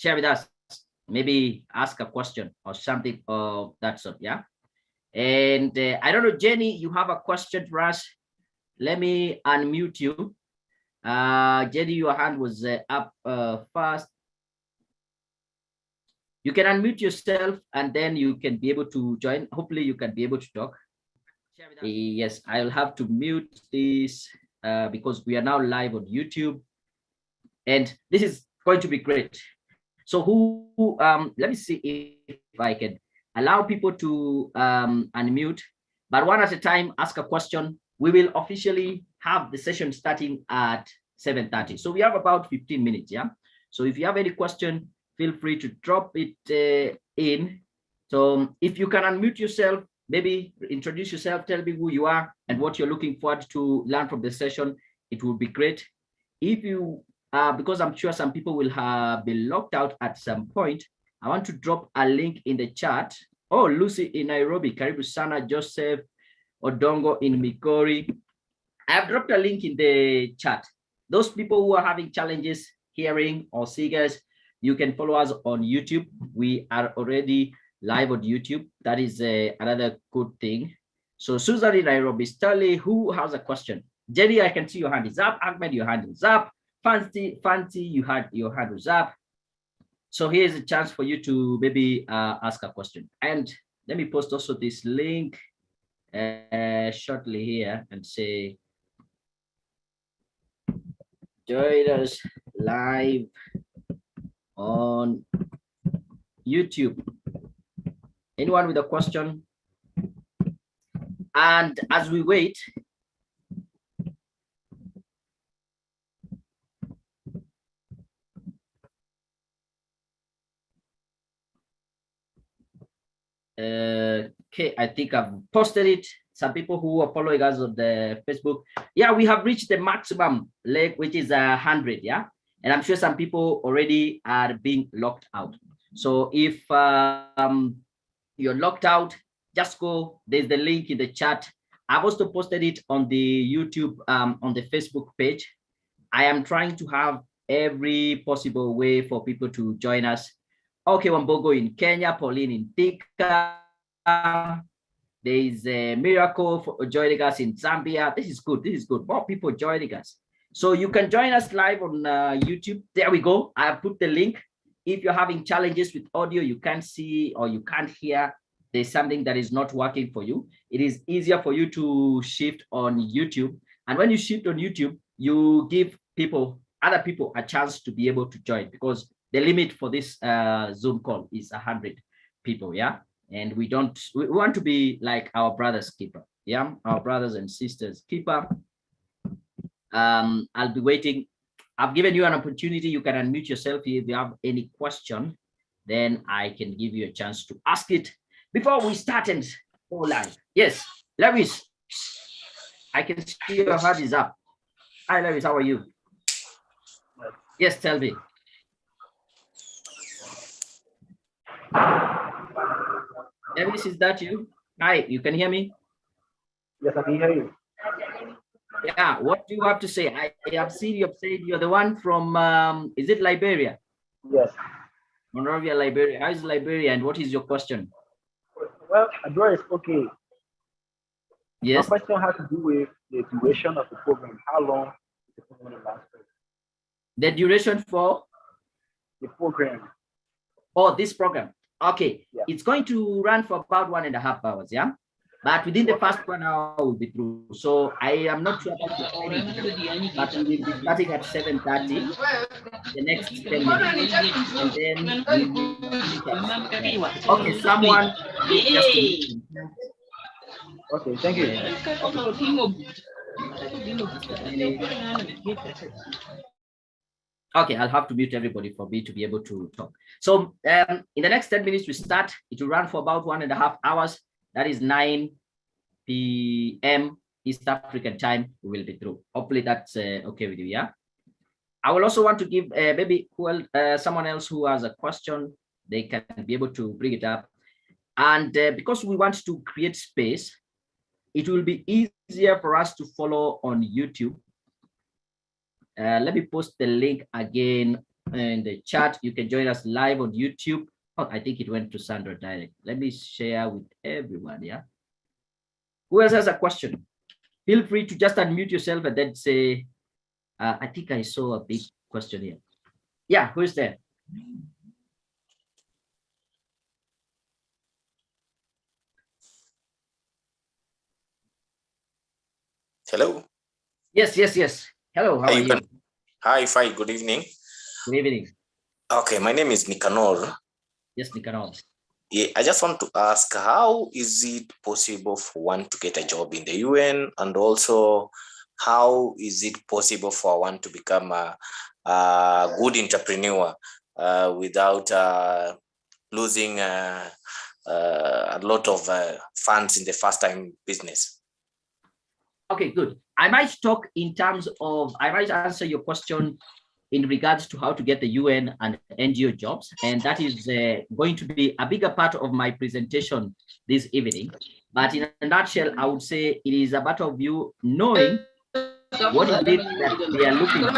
share with us. Maybe ask a question or something of that sort. Yeah. And I don't know, Jenny, you have a question for us. Let me unmute you. Jenny, your hand was up first. You can unmute yourself and then you can be able to join. Hopefully you can be able to talk. Yes, I'll have to mute this because we are now live on YouTube. And this is going to be great. So let me see if I can allow people to unmute, but one at a time, ask a question. We will officially have the session starting at 7:30. So we have about 15 minutes, yeah? So if you have any question, feel free to drop it in. So if you can unmute yourself, maybe introduce yourself, tell me who you are and what you're looking forward to learn from the session, it would be great. If you because I'm sure some people will have been locked out at some point, I want to drop a link in the chat. Oh, Lucy in Nairobi, Karibu Sana, Joseph Odongo in Migori. I've dropped a link in the chat. Those people who are having challenges hearing or seekers, you can follow us on YouTube. We are already live on YouTube. That is another good thing. So Susan in Nairobi, Stanley, who has a question? Jenny, I can see your hand is up. Ahmed, your hand is up. Fancy, you had your hand was up. So here's a chance for you to maybe ask a question. And let me post also this link shortly here and say, join us live on YouTube. Anyone with a question? And as we wait, okay, I think I've posted it. Some people who are following us on the Facebook, yeah, we have reached the maximum leg, which is 100, yeah, and I'm sure some people already are being locked out. So if you're locked out, just go. There's the link in the chat. I've also posted it on the YouTube, on the Facebook page. I am trying to have every possible way for people to join us. Okay, Wambogo in Kenya, Pauline in Thika. There is a miracle for joining us in Zambia. This is good. This is good. More people joining us. So you can join us live on YouTube. There we go. I have put the link. If you're having challenges with audio, you can't see or you can't hear, there's something that is not working for you. It is easier for you to shift on YouTube. And when you shift on YouTube, you give people, other people, a chance to be able to join, because the limit for this Zoom call is 100 people, yeah? And we want to be like our brother's keeper, yeah? Our brothers and sisters keeper. I'll be waiting. I've given you an opportunity. You can unmute yourself if you have any question, then I can give you a chance to ask it before we start and go live. Yes, Lewis, I can see your hand is up. Hi, Lewis, how are you? Yes, tell me. Lewis, is that you? Hi, you can hear me? Yes, I can hear you. Yeah, what do you have to say? I have seen you have said you're the one from, is it Liberia? Yes. Monrovia, Liberia. How is Liberia and what is your question? Well, Adora is okay. Yes. My question has to do with the duration of the program. How long is the program last? The duration for? The program. Oh, this program. Okay. Yeah. It's going to run for about 1.5 hours, yeah? But within the first 1 hour, we'll be through. So I am not sure about the timing, but we will be starting at 7:30, the next 10 minutes, and then we will finish at okay, someone just okay, thank you. Okay, I'll have to mute everybody for me to be able to talk. So in the next 10 minutes, we start. It will run for about 1.5 hours. That is 9 p.m. East African time. We will be through. Hopefully that's okay with you, yeah? I will also want to give maybe someone else who has a question, they can be able to bring it up. And because we want to create space, it will be easier for us to follow on YouTube. Let me post the link again in the chat. You can join us live on YouTube. Oh, I think it went to Sandra direct. Let me share with everyone. Yeah. Who else has a question? Feel free to just unmute yourself and then say, I think I saw a big question here. Yeah, who is there? Hello. Yes. Hello, how are you? Hi, fine. Good evening. Good evening. Okay, my name is Nicanor. Yes, Nicanor. Yeah, I just want to ask, how is it possible for one to get a job in the UN, and also how is it possible for one to become a good entrepreneur without losing a lot of funds in the first time business? Okay, good. I might talk in terms of, I might answer your question in regards to how to get the UN and NGO jobs. And that is going to be a bigger part of my presentation this evening. But in a nutshell, I would say it is a matter of you knowing what is it that they are looking for.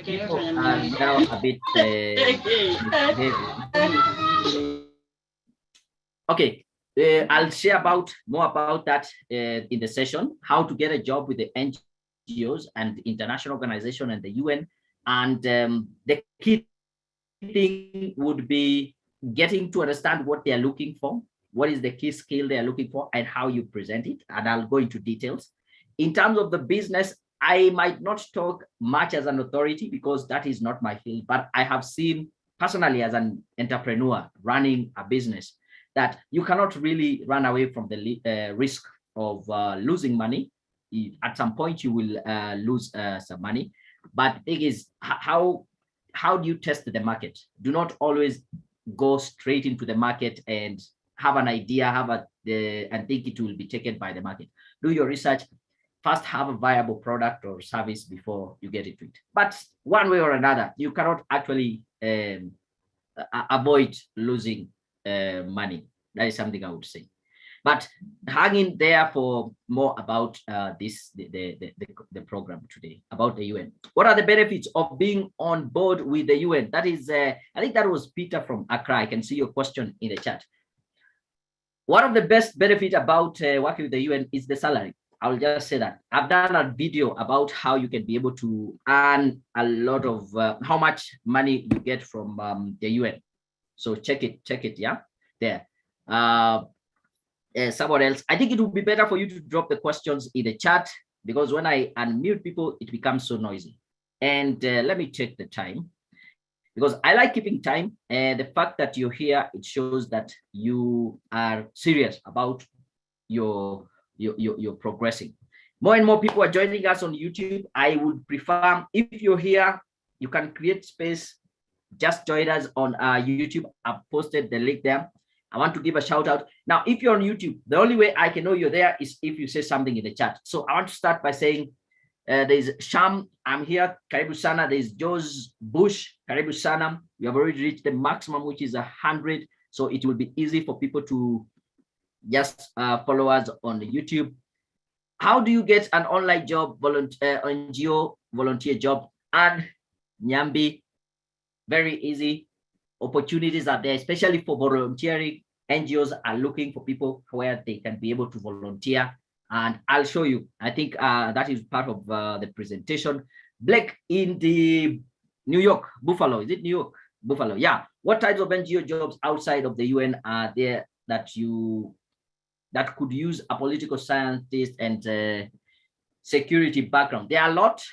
People are now a bit okay. I'll share more about that in the session, how to get a job with the NGOs and international organization and the UN. And the key thing would be getting to understand what they're looking for, what is the key skill they're looking for, and how you present it. And I'll go into details. In terms of the business, I might not talk much as an authority because that is not my field, but I have seen personally as an entrepreneur running a business that you cannot really run away from the risk of losing money. At some point, you will lose some money. But the thing is, how do you test the market? Do not always go straight into the market and have an idea, and think it will be taken by the market. Do your research. First, have a viable product or service before you get into it. But one way or another, you cannot actually avoid losing money. That is something I would say. But hang in there for more about the program today, about the UN. What are the benefits of being on board with the UN? That is, I think that was Peter from Accra. I can see your question in the chat. One of the best benefits about working with the UN is the salary. I'll just say that. I've done a video about how you can be able to earn a lot of, how much money you get from the UN. So check it, yeah, there. Someone else, I think it would be better for you to drop the questions in the chat, because when I unmute people, it becomes so noisy. And let me check the time, because I like keeping time. And the fact that you're here, it shows that you are serious about your progressing. More and more people are joining us on YouTube. I would prefer, if you're here, you can create space, just join us on YouTube. I've posted the link there. I want to give a shout out. Now, if you're on YouTube, the only way I can know you're there is if you say something in the chat. So I want to start by saying, there's Sham, I'm here, Karibu Sana. There's Joe's Bush, Karibu Sana. We have already reached the maximum, which is 100. So it will be easy for people to just follow us on the YouTube. How do you get an online job, NGO volunteer job? And Nyambi, very easy. Opportunities are there, especially for volunteering. NGOs are looking for people where they can be able to volunteer. And I'll show you. I think that is part of the presentation. Blake in the New York, Buffalo. Is it New York? Buffalo. Yeah. What types of NGO jobs outside of the UN are there that could use a political scientist and security background? There are a lot.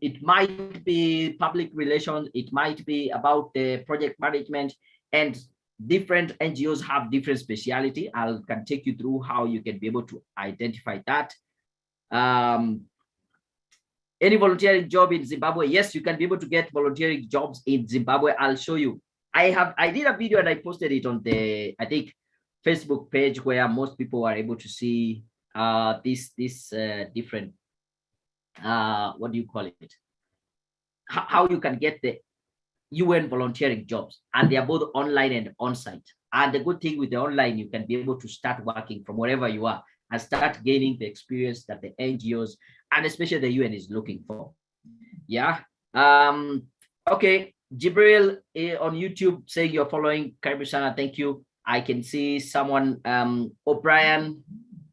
It might be public relations. It might be about the project management, and different NGOs have different speciality. I can take you through how you can be able to identify that. Any volunteering job in Zimbabwe? Yes, you can be able to get volunteering jobs in Zimbabwe. I'll show you. I did a video and I posted it on the, I think, Facebook page, where most people are able to see this different, what do you call it? How you can get the UN volunteering jobs, and they are both online and on-site. And the good thing with the online, you can be able to start working from wherever you are. and start gaining the experience that the NGOs and especially the UN is looking for. Yeah. Okay. Jibril on YouTube saying you're following. Karibishana, thank you. I can see someone, O'Brien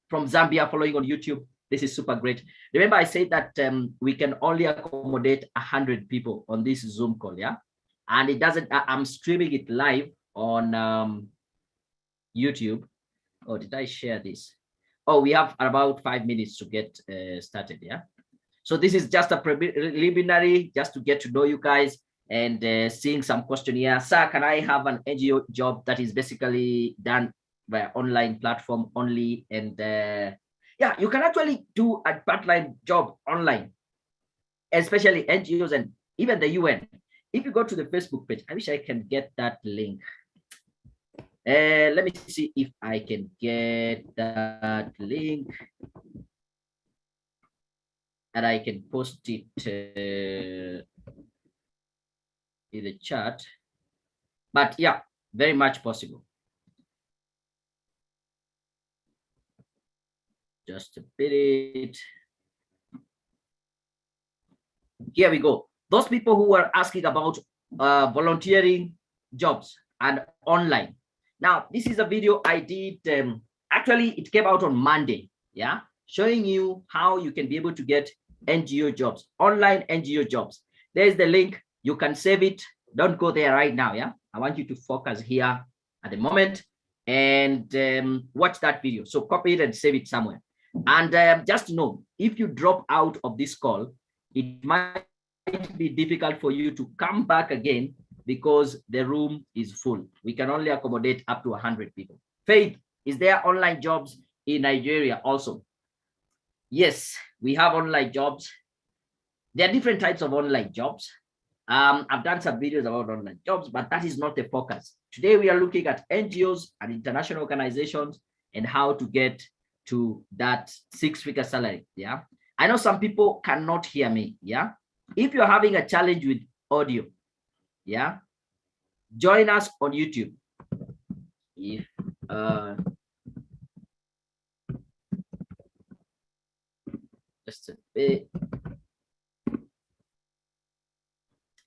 from Zambia following on YouTube. This is super great. Remember, I said that we can only accommodate 100 people on this Zoom call, yeah? And it doesn't, I'm streaming it live on YouTube. Oh, did I share this? Oh, we have about 5 minutes to get started, yeah? So this is just a preliminary, just to get to know you guys and seeing some question here. Sir, can I have an NGO job that is basically done by online platform only? And yeah, you can actually do a part-time job online, especially NGOs and even the UN. If you go to the Facebook page, I wish I can get that link. Let me see if I can get that link. And I can post it in the chat. But yeah, very much possible. Just a bit. Here we go. Those people who were asking about volunteering jobs and online. Now, this is a video I did. Actually, it came out on Monday. Yeah, showing you how you can be able to get NGO jobs, online NGO jobs. There's the link. You can save it. Don't go there right now. Yeah, I want you to focus here at the moment and watch that video. So copy it and save it somewhere. And just know, if you drop out of this call, it might be difficult for you to come back again because the room is full. We can only accommodate up to 100 people. Faith, is there online jobs in Nigeria also? Yes, we have online jobs. There are different types of online jobs. I've done some videos about online jobs, but that is not the focus. Today, we are looking at NGOs and international organizations and how to get to that 6-figure salary. Yeah, I know some people cannot hear me. Yeah, if you're having a challenge with audio, yeah, join us on YouTube. If just a bit.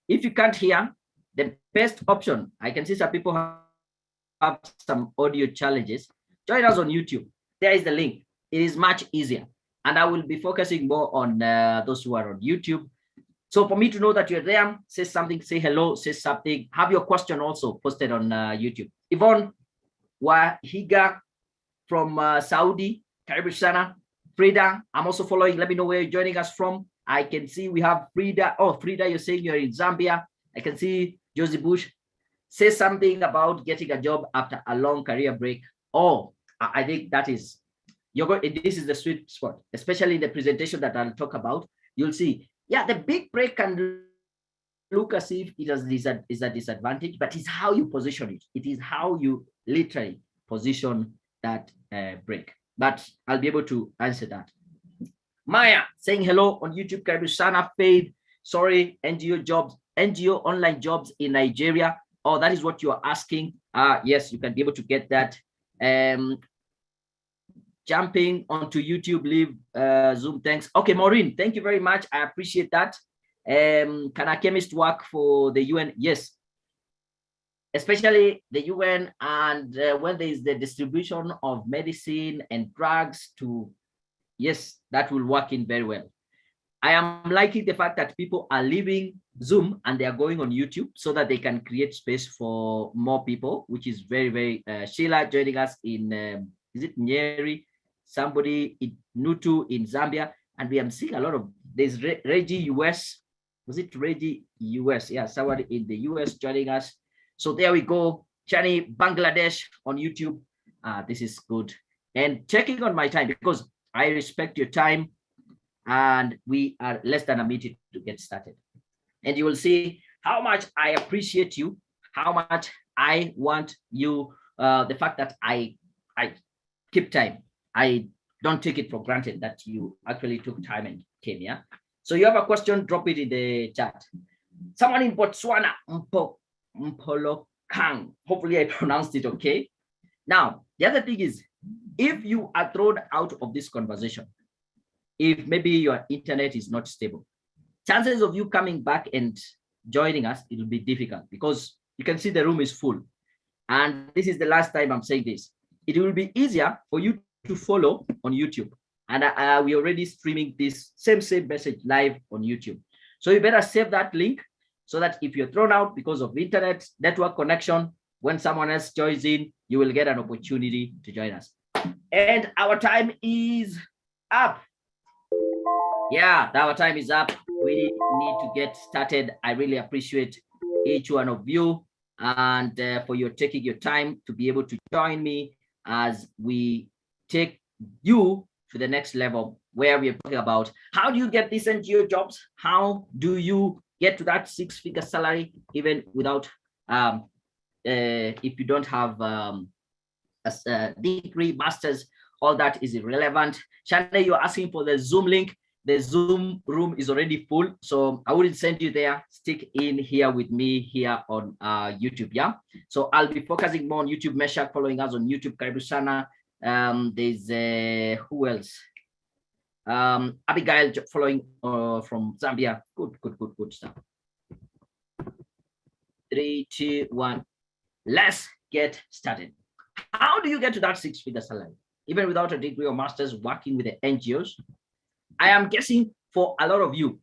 If you can't hear, the best option, I can see some people have some audio challenges. Join us on YouTube. There is the link. It is much easier. And I will be focusing more on those who are on YouTube. So for me to know that you're there, say something, say hello, say something. Have your question also posted on YouTube. Yvonne Wahiga from Saudi, Karibishana. Frida, I'm also following. Let me know where you're joining us from. I can see we have Frida. Oh, Frida, you're saying you're in Zambia. I can see Josie Bush. Say something about getting a job after a long career break. Oh, I think that is, this is the sweet spot, especially in the presentation that I'll talk about. You'll see, yeah, the big break can look as if it is a disadvantage, but it's how you position it. It is how you literally position that break. But I'll be able to answer that. Maya saying hello on YouTube. Karibishana. Faith, sorry, NGO jobs, NGO online jobs in Nigeria. Oh, that is what you are asking. Yes, you can be able to get that. Jumping onto YouTube, leave Zoom. Thanks. Okay, Maureen, thank you very much. I appreciate that. Can a chemist work for the UN? Yes, especially the UN, and when there is the distribution of medicine and drugs to, yes, that will work in very well. I am liking the fact that people are leaving Zoom and they are going on YouTube so that they can create space for more people, which is very, very, Sheila joining us in, is it Nyeri? Somebody in Nutu in Zambia. And we are seeing a lot of, there's Reggie US. Was it Reggie US? Yeah, somebody in the US joining us. So there we go. Chani, Bangladesh on YouTube. This is good. And checking on my time because I respect your time and we are less than a minute to get started. And you will see how much I appreciate you, how much I want you, the fact that I keep time. I don't take it for granted that you actually took time and came, yeah? So you have a question, drop it in the chat. Someone in Botswana, Mpolo Kang. Hopefully I pronounced it okay. Now, the other thing is, If you are thrown out of this conversation, if maybe your internet is not stable, chances of you coming back and joining us, it will be difficult because you can see the room is full. And this is the last time I'm saying this. It will be easier for you to follow on YouTube. And we're already streaming this same message live on YouTube. So you better save that link so that if you're thrown out because of internet network connection, when someone else joins in, you will get an opportunity to join us. And our time is up. Yeah, our time is up. We need to get started. I really appreciate each one of you and for your taking your time to be able to join me as we take you to the next level, where we're talking about how do you get these NGO jobs? How do you get to that 6-figure salary even without if you don't have a degree, master's, all that is irrelevant. Shane, you're asking for the Zoom link. The Zoom room is already full, so I wouldn't send you there. Stick in here with me here on YouTube, yeah? So I'll be focusing more on YouTube. Meshach following us on YouTube, Karibu Sana. There's who else? Abigail following from Zambia. Good stuff. 3, 2, 1. Let's get started. How do you get to that 6-figure salary? Even without a degree or master's, working with the NGOs? I am guessing for a lot of you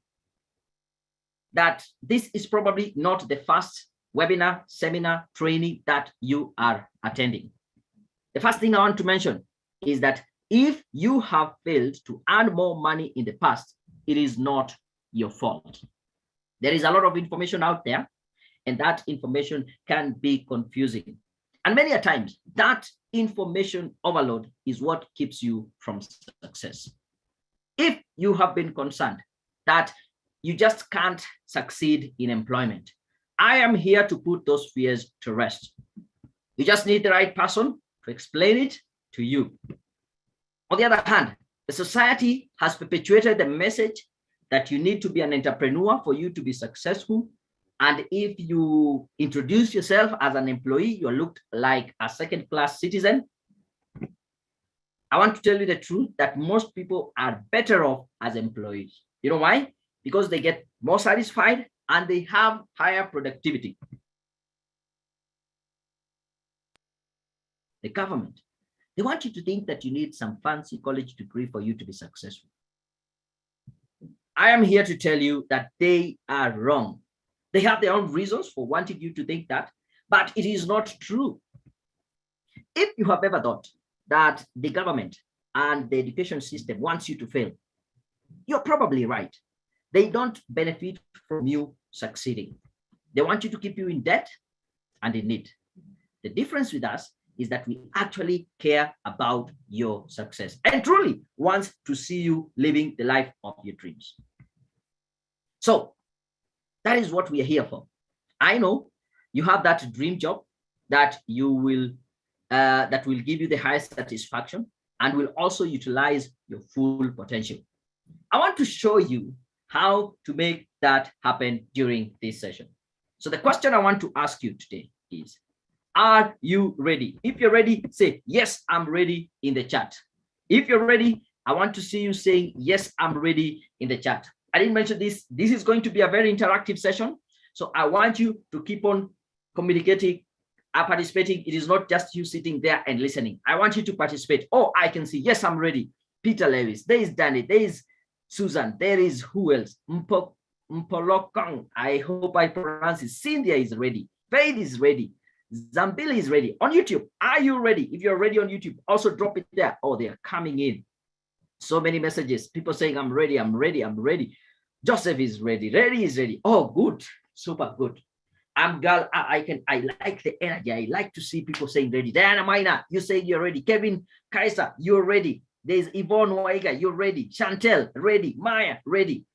that this is probably not the first webinar, seminar, training that you are attending. The first thing I want to mention is that if you have failed to earn more money in the past, it is not your fault. There is a lot of information out there, and that information can be confusing. And many a times, that information overload is what keeps you from success. If you have been concerned that you just can't succeed in employment, I am here to put those fears to rest. You just need the right person to explain it to you. On the other hand, the society has perpetuated the message that you need to be an entrepreneur for you to be successful. And if you introduce yourself as an employee, you're looked like a second-class citizen. I want to tell you the truth that most people are better off as employees. You know why? Because they get more satisfied and they have higher productivity. The government, they want you to think that you need some fancy college degree for you to be successful. I am here to tell you that they are wrong. They have their own reasons for wanting you to think that, but it is not true. If you have ever thought that the government and the education system wants you to fail, you're probably right. They don't benefit from you succeeding. They want you to keep you in debt and in need. The difference with us is that we actually care about your success and truly want to see you living the life of your dreams. So that is what we are here for. I know you have that dream job that you will that will give you the highest satisfaction and will also utilize your full potential. I want to show you how to make that happen during this session. So the question I want to ask you today is, are you ready? If you're ready, say, yes, I'm ready in the chat. If you're ready, I want to see you saying, yes, I'm ready in the chat. I didn't mention this. This is going to be a very interactive session. So I want you to keep on communicating, participating. It is not just you sitting there and listening. I want you to participate. Oh, I can see. Yes, I'm ready. Peter Lewis. There is Danny. There is Susan. There is who else? Mpolokong. I hope I pronounce it. Cynthia is ready. Faith is ready. Zambili is ready. On YouTube, are you ready? If you're ready on YouTube, also drop it there. Oh, they're coming in. So many messages. People saying, I'm ready, I'm ready, I'm ready. Joseph is ready. Ready is ready. Oh, good. Super good. I'm girl. I like the energy. I like to see people saying ready. Diana Maina, you saying you're ready. Kevin Kaiser, you're ready. There's Yvonne Waiga, you're ready. Chantel, ready. Maya, ready.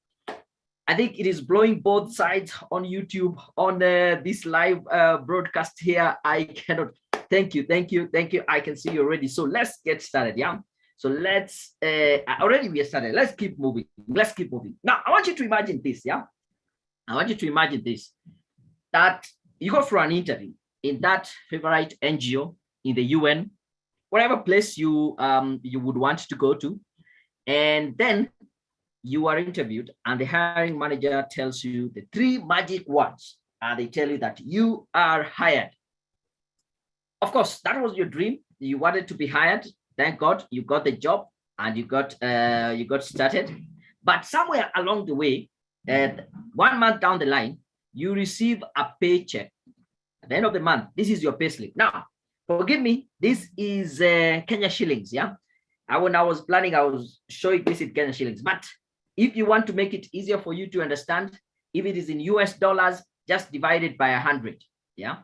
I think it is blowing both sides on YouTube, on this live broadcast here. I cannot. Thank you. I can see you already. So let's get started. Yeah. So let's already we are started. Let's keep moving. Now I want you to imagine this. Yeah. I want you to imagine this, that you go for an interview in that favorite NGO in the UN whatever place you you would want to go to, and then you are interviewed, and the hiring manager tells you the 3 magic words, and they tell you that you are hired. Of course, that was your dream. You wanted to be hired. Thank God you got the job and you got started. But somewhere along the way, 1 month down the line, you receive a paycheck at the end of the month. This is your payslip. Now, forgive me, this is Kenya shillings. Yeah. When I was planning, I was showing this in Kenya shillings. But if you want to make it easier for you to understand, if it is in US dollars, just divide it by 100. Yeah.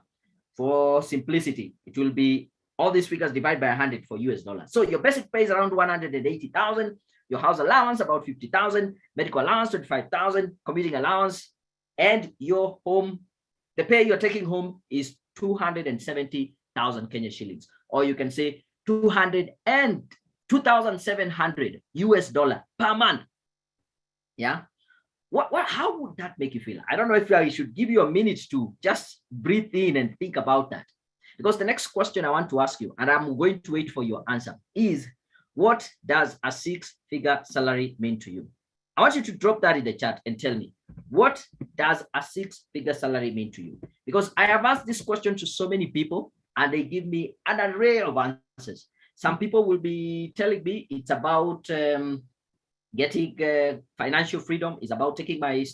For simplicity, it will be all these figures divided by 100 for US dollars. So your basic pay is around 180,000. Your house allowance about 50,000, medical allowance 25,000, commuting allowance, and your home, the pay you're taking home is 270,000 Kenya shillings, or you can say 2,700 US dollar per month. Yeah. How would that make you feel? I don't know if I should give you a minute to just breathe in and think about that. Because the next question I want to ask you, and I'm going to wait for your answer, is what does a 6-figure salary mean to you? I want you to drop that in the chat and tell me, what does a 6-figure salary mean to you? Because I have asked this question to so many people and they give me an array of answers. Some people will be telling me it's about getting financial freedom, is about taking my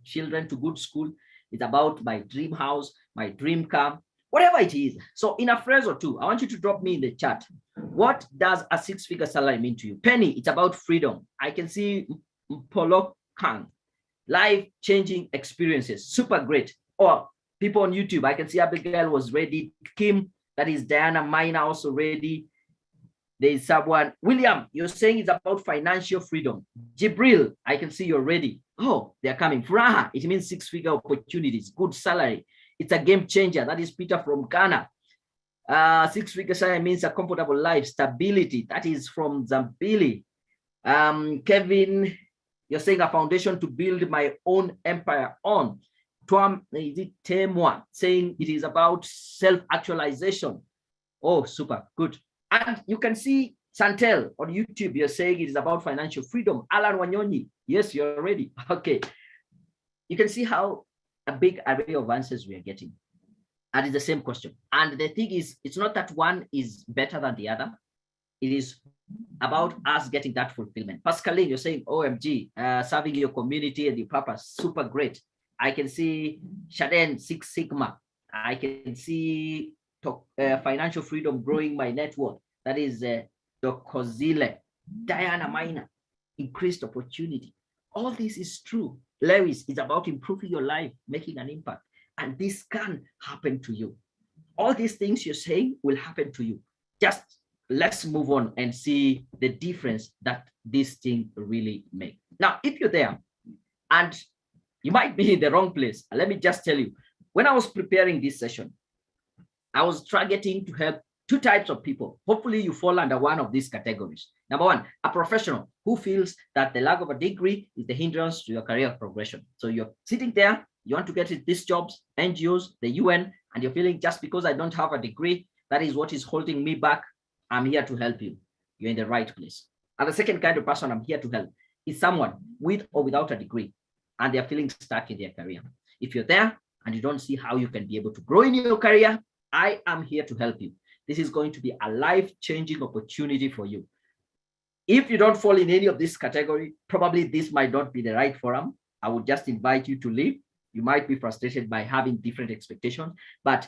children to good school, it's about my dream house, my dream car, whatever it is. So in a phrase or two, I want you to drop me in the chat. What does a 6-figure salary mean to you? Penny, it's about freedom. I can see Polo Kang, life-changing experiences, super great. Or people on YouTube, I can see Abigail was ready. Kim, that is Diana Minor, also ready. There is someone, William, you're saying it's about financial freedom. Jibril, I can see you're ready. Oh, they're coming. Furaha, it means 6-figure opportunities, good salary. It's a game changer. That is Peter from Ghana. 6-figure salary means a comfortable life, stability. That is from Zambili. Kevin, you're saying a foundation to build my own empire on. Tuam, is it Temwa, saying it is about self-actualization. Oh, super, good. And you can see Santel on YouTube, you're saying it is about financial freedom. Alan Wanyonyi, yes, you're ready. Okay. You can see how a big array of answers we are getting. And it's the same question. And the thing is, it's not that one is better than the other. It is about us getting that fulfillment. Pascaline, you're saying, OMG, serving your community and your purpose, super great. I can see Shaden, 6 Sigma. I can see financial freedom, growing my net worth. That is Dokozile. Diana Minor, increased opportunity. All this is true. Lewis, it's about improving your life, making an impact. And this can happen to you. All these things you're saying will happen to you. Just let's move on and see the difference that this thing really makes. Now, if you're there and you might be in the wrong place, let me just tell you, when I was preparing this session, I was targeting to help 2 types of people. Hopefully you fall under one of these categories. Number one, a professional who feels that the lack of a degree is the hindrance to your career progression. So you're sitting there, you want to get these jobs, NGOs, the UN, and you're feeling just because I don't have a degree, that is what is holding me back. I'm here to help you. You're in the right place. And the second kind of person I'm here to help is someone with or without a degree, and they're feeling stuck in their career. If you're there and you don't see how you can be able to grow in your career, I am here to help you. This is going to be a life-changing opportunity for you. If you don't fall in any of this category, probably this might not be the right forum. I would just invite you to leave. You might be frustrated by having different expectations, but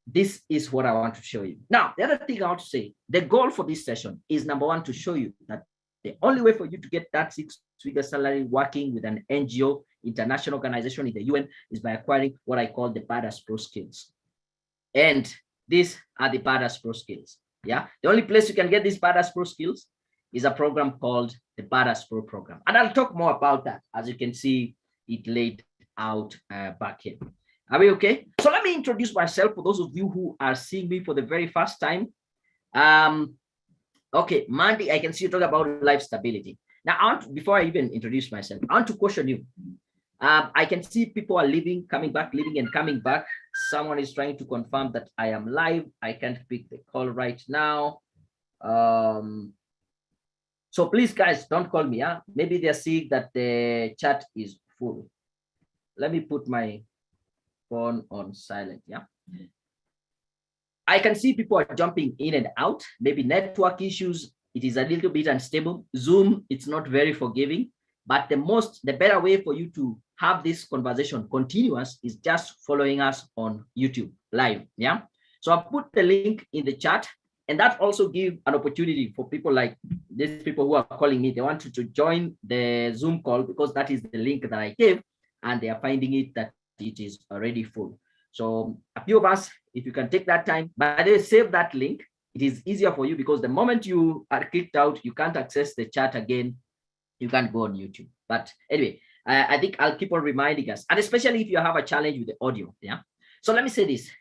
this is what I want to show you. Now, the other thing I want to say, the goal for this session is number one, to show you that the only way for you to get that 6-figure salary working with an NGO, international organization in the UN, is by acquiring what I call the Badass Pro skills. And these are the Badass Pro skills. Yeah, the only place you can get these Badass Pro skills is a program called the Badass Pro program. And I'll talk more about that. As you can see, it laid out back here. Are we okay? So let me introduce myself for those of you who are seeing me for the very first time. Okay, Mandy, I can see you talk about life stability. Now, before I even introduce myself, I want to caution you. I can see people are leaving, coming back, leaving and coming back. Someone is trying to confirm that I am live. I can't pick the call right now. So please, guys, don't call me. Maybe they're seeing that the chat is full. Let me put my phone on silent. I can see people are jumping in and out. Maybe network issues. It is a little bit unstable. Zoom, it's not very forgiving. But the better way for you to have this conversation continuous is just following us on YouTube live. So I'll put the link in the chat, and that also gives an opportunity for people like these people who are calling me. They want to join the Zoom call because that is the link that I gave, and they are finding it that it is already full. So a few of us, if you can take that time, but they save that link. It is easier for you because the moment you are kicked out, you can't access the chat again. You can't go on YouTube. But anyway, I think I'll keep on reminding us, and especially if you have a challenge with the audio. So let me say this.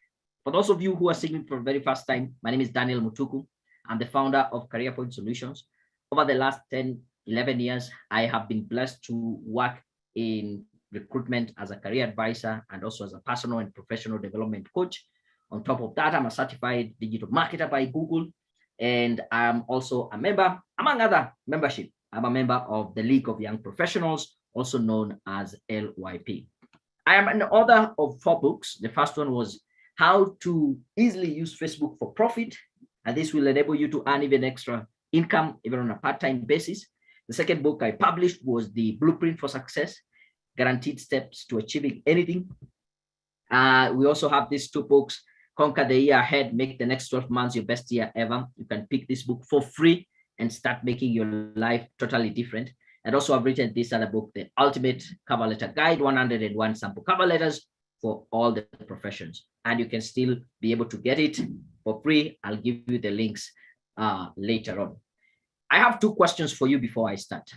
For those of you who are seeing for the very first time, my name is Daniel Mutuku. I'm the founder of Career Point Solutions. Over the last 10, 11 years, I have been blessed to work in recruitment as a career advisor and also as a personal and professional development coach. On top of that, I'm a certified digital marketer by Google, and I'm also a member, among other membership. I'm a member of the League of Young Professionals, also known as LYP. I am an author of 4 books. The first one was How to Easily Use Facebook for Profit, and this will enable you to earn even extra income, even on a part-time basis. The second book I published was The Blueprint for Success, Guaranteed Steps to Achieving Anything. We also have these 2 books, Conquer the Year Ahead, Make the Next 12 Months Your Best Year Ever. You can pick this book for free and start making your life totally different. And also I've written this other book, The Ultimate Cover Letter Guide, 101 Sample Cover Letters for all the professions. And you can still be able to get it for free. I'll give you the links later on. I have 2 questions for you before I start.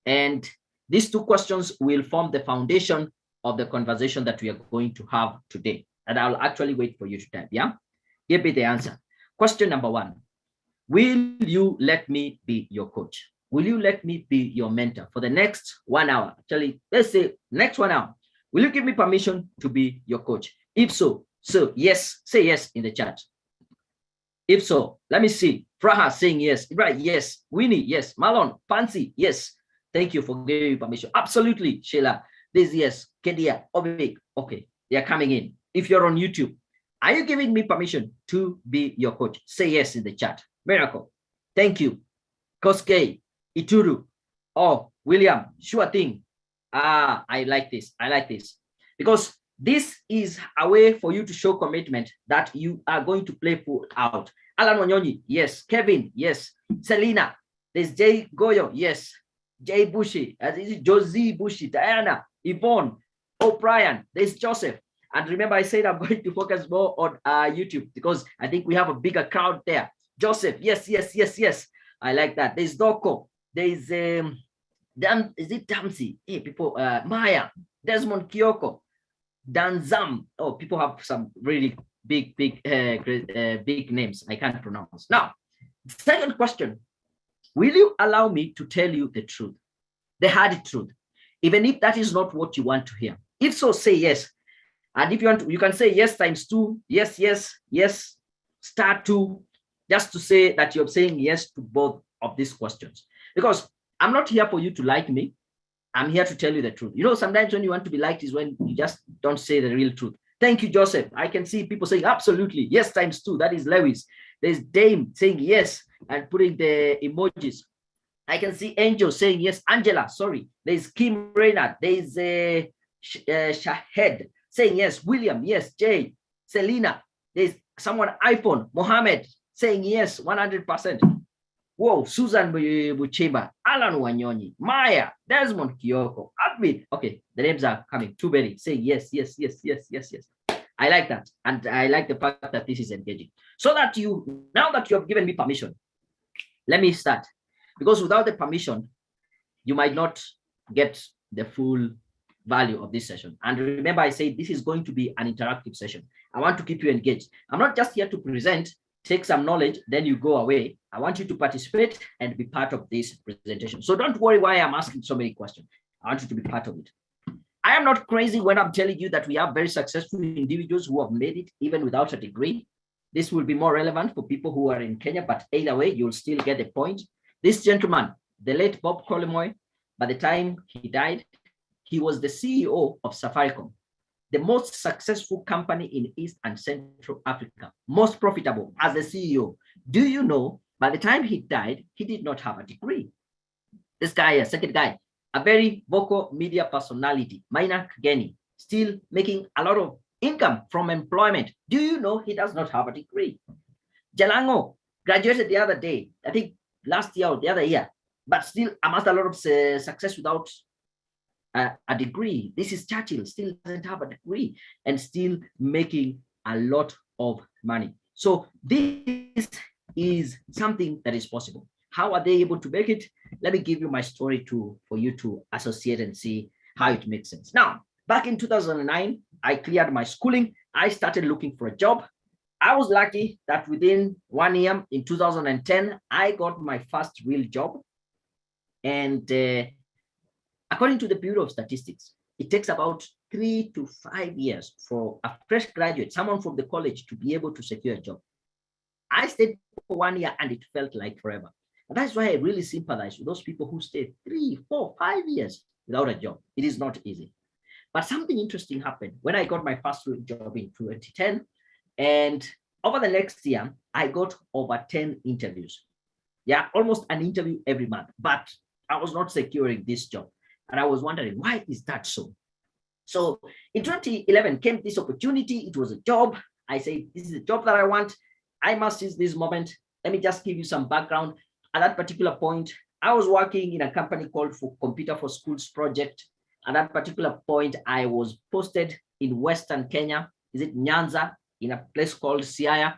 And these 2 questions will form the foundation of the conversation that we are going to have today. And I'll actually wait for you to type. Give me the answer. Question number 1. Will you let me be your coach? Will you let me be your mentor for the next 1 hour? Actually, let's say next 1 hour. Will you give me permission to be your coach? If so, yes, say yes in the chat. If so, let me see. Fraha saying yes. Right, yes. Winnie, yes. Marlon, Pansy, yes. Thank you for giving me permission. Absolutely, Sheila. This yes. Kedia, Obik. Okay, they are coming in. If you're on YouTube, are you giving me permission to be your coach? Say yes in the chat. Miracle. Thank you. Koske, Ituru. Oh, William, sure thing. I like this. I like this. Because this is a way for you to show commitment that you are going to play full out. Alan Wanyonyi, yes. Kevin, yes. Selena, there's Jay Goyo, yes. Jay Bushi, Josie Bushi, Diana, Yvonne, O'Brien, there's Joseph. And remember, I said I'm going to focus more on YouTube because I think we have a bigger crowd there. Joseph, yes. I like that. There's Doko. There's is it Damsey? Hey, people, Maya, Desmond Kyoko, Danzam. Oh, people have some really big names I can't pronounce. Now, second question: will you allow me to tell you the truth, the hard truth, even if that is not what you want to hear? If so, say yes. And if you want to, you can say yes times 2. Yes, star 2, just to say that you're saying yes to both of these questions. Because I'm not here for you to like me. I'm here to tell you the truth. You know, sometimes when you want to be liked is when you just don't say the real truth. Thank you, Joseph. I can see people saying absolutely. Yes times 2. That is Lewis. There's Dame saying yes and putting the emojis. I can see Angel saying yes. Angela, sorry. There's Kim Reynard. There's Shahed saying yes. William, yes. Jay, Selena. There's someone, iPhone. Mohammed saying yes, 100%. Whoa, Susan Bucheba, Alan Wanyonyi, Maya, Desmond Kyoko, Admin. Okay, the names are coming. Too many saying yes. I like that. And I like the fact that this is engaging. So that now that you have given me permission, let me start. Because without the permission, you might not get the full value of this session. And remember, I said this is going to be an interactive session. I want to keep you engaged. I'm not just here to present, take some knowledge, then you go away. I want you to participate and be part of this presentation. So don't worry why I'm asking so many questions. I want you to be part of it. I am not crazy when I'm telling you that we have very successful individuals who have made it even without a degree. This will be more relevant for people who are in Kenya, but either way, you'll still get the point. This gentleman, the late Bob Colomoy, by the time he died, he was the CEO of Safaricom, the most successful company in East and Central Africa, most profitable as the CEO. Do you know, by the time he died, he did not have a degree. This guy, a second guy, a very vocal media personality, Maina Kageni, still making a lot of income from employment. Do you know he does not have a degree? Jalango graduated the other day, I think last year or the other year, but still amassed a lot of success without a degree. This is Churchill, still doesn't have a degree and still making a lot of money. So this is something that is possible. How are they able to make it? Let me give you my story for you to associate and see how it makes sense. Now, back in 2009, I cleared my schooling. I started looking for a job. I was lucky that within 1 year, in 2010, I got my first real job. And according to the Bureau of Statistics, it takes about 3 to 5 years for a fresh graduate, someone from the college, to be able to secure a job. I stayed for 1 year and it felt like forever. And that's why I really sympathize with those people who stayed 3, 4, 5 years without a job. It is not easy. But something interesting happened when I got my first real job in 2010. And over the next year, I got over 10 interviews. Yeah, almost an interview every month. But I was not securing this job. And I was wondering, why is that so? So in 2011 came this opportunity. It was a job. I said, this is a job that I want. I must seize this moment. Let me just give you some background. At that particular point, I was working in a company called Computer for Schools project. At that particular point, I was posted in Western Kenya. Is it Nyanza? In a place called Siaya.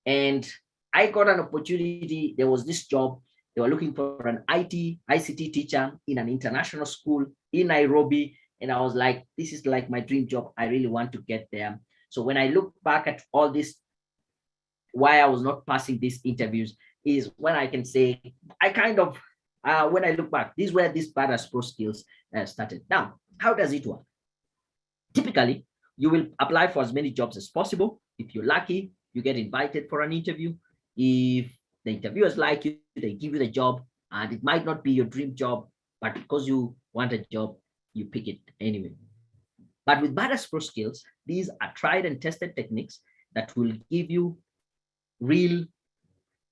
And I got an opportunity. There was this job. They were looking for an ICT teacher in an international school in Nairobi. And I was like, this is like my dream job. I really want to get there. So when I look back at all this, why I was not passing these interviews is when I can say, I kind of, when I look back, this is where these badass pro skills started. Now, how does it work? Typically, you will apply for as many jobs as possible. If you're lucky, you get invited for an interview. If the interviewers like you, they give you the job, and it might not be your dream job, but because you want a job, you pick it anyway. But with badass pro skills, these are tried and tested techniques that will give you real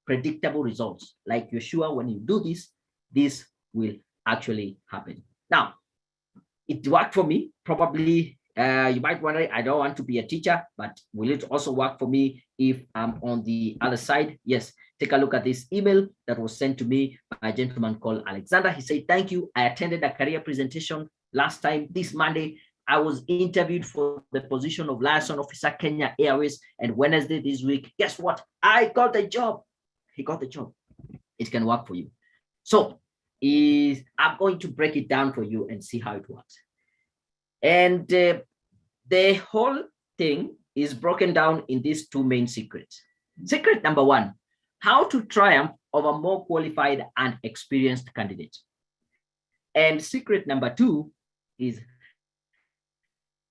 predictable results. Like you're sure when you do this, this will actually happen. Now, it worked for me. Probably you might wonder, I don't want to be a teacher, but will it also work for me if I'm on the other side? Yes. Take a look at this email that was sent to me by a gentleman called Alexander. He said, thank you. I attended a career presentation last time, this Monday. I was interviewed for the position of liaison officer, Kenya Airways, and Wednesday this week. Guess what? I got the job. He got the job. It can work for you. So I'm going to break it down for you and see how it works. And the whole thing is broken down in these two main secrets. Secret number one, how to triumph over more qualified and experienced candidates. And secret number two is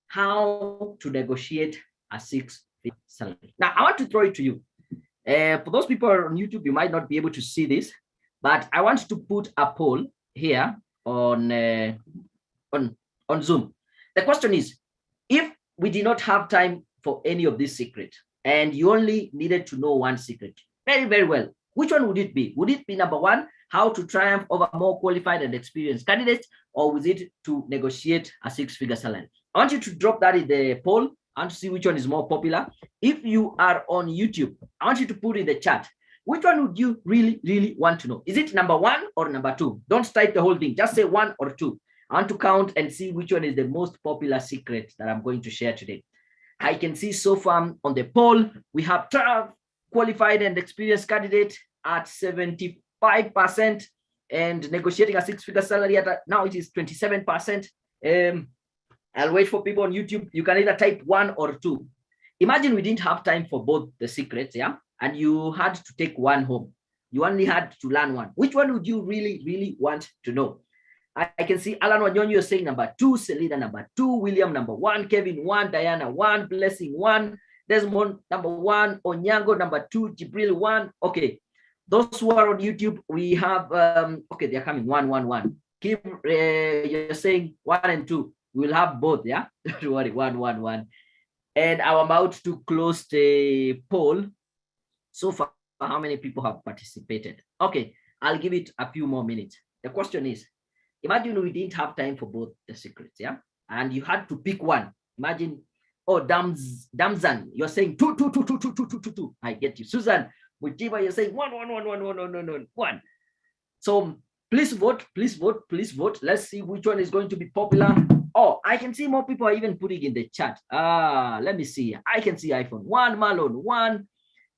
how to negotiate a 6-figure salary. Now, I want to throw it to you. For those people on YouTube, you might not be able to see this, but I want to put a poll here on Zoom. The question is, if we did not have time for any of these secrets, and you only needed to know one secret, very, very well, which one would it be? Would it be number one, how to triumph over more qualified and experienced candidates, or was it to negotiate a 6-figure salary? I want you to drop that in the poll. I want to see which one is more popular. If you are on YouTube, I want you to put in the chat, which one would you really, really want to know? Is it number one or number two? Don't type the whole thing. Just say one or two. I want to count and see which one is the most popular secret that I'm going to share today. I can see so far on the poll, we have 12 qualified and experienced candidate at 75%, and negotiating a 6-figure salary at now it is 27%. I'll wait for people on YouTube. You can either type one or two. Imagine we didn't have time for both the secrets, yeah? And you had to take one home. You only had to learn one. Which one would you really, really want to know? I can see Alan Wanyonyi, you're saying number 2, Selina number 2, William number 1, Kevin 1, Diana 1, Blessing 1, Desmond number 1, Onyango number 2, Jibril 1. Okay, those who are on YouTube, we have okay, they're coming 1, 1, 1. Keep you're saying 1 and 2. We'll have both, yeah. Don't worry, 1, 1, 1. And I'm about to close the poll. So far, how many people have participated? Okay, I'll give it a few more minutes. The question is, imagine we didn't have time for both the secrets, yeah? And you had to pick one. Imagine, oh, Damzan, you're saying 2, 2, 2, 2, 2, 2, 2, 2, 2. I get you. Susan, Mujiba, you're saying 1, 1, 1, 1, 1, 1, 1, 1, 1. So please vote, please vote, please vote. Let's see which one is going to be popular. Oh, I can see more people are even putting in the chat. Let me see. I can see iPhone 1, Malone 1.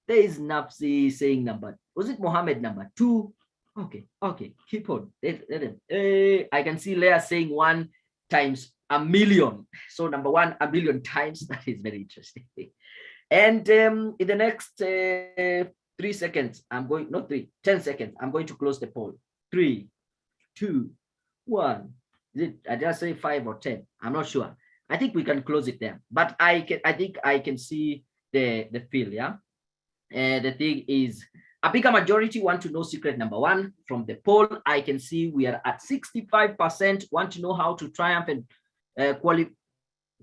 There is Napsi saying number, was it Mohammed number 2? Okay, keep on. I can see Leah saying 1 times a million. So number 1, a million times. That is very interesting. And in the next 3 seconds, I'm going, not 3, 10 seconds, I'm going to close the poll. 3, 2, 1. I just say 5 or 10. I'm not sure. I think we can close it there. But I think I can see the feel, yeah. The thing is, a bigger majority want to know secret number 1 from the poll. I can see we are at 65% want to know how to triumph and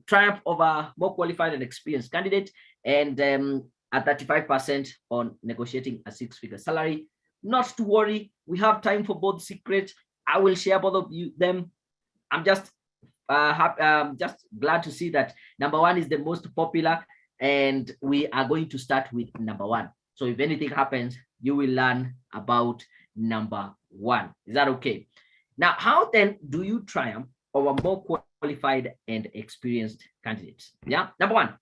triumph over more qualified and experienced candidate, and at 35% on negotiating a 6-figure salary. Not to worry, we have time for both secrets. I will share both of them. I'm just glad to see that number 1 is the most popular, and we are going to start with number 1. So if anything happens, you will learn about number 1. Is that okay? Now, how then do you triumph over more qualified and experienced candidates? Yeah, number 1.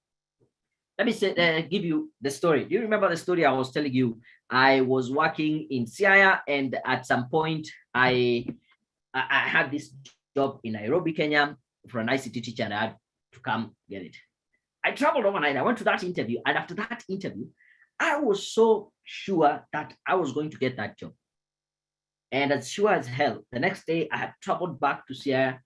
Let me say, give you the story. Do you remember the story I was telling you? I was working in Siaya, and at some point, I had this job in Nairobi, Kenya, for an ICT teacher, and I had to come get it. I traveled overnight. I went to that interview, and after that interview, I was so sure that I was going to get that job. And as sure as hell, the next day I had traveled back to Siaya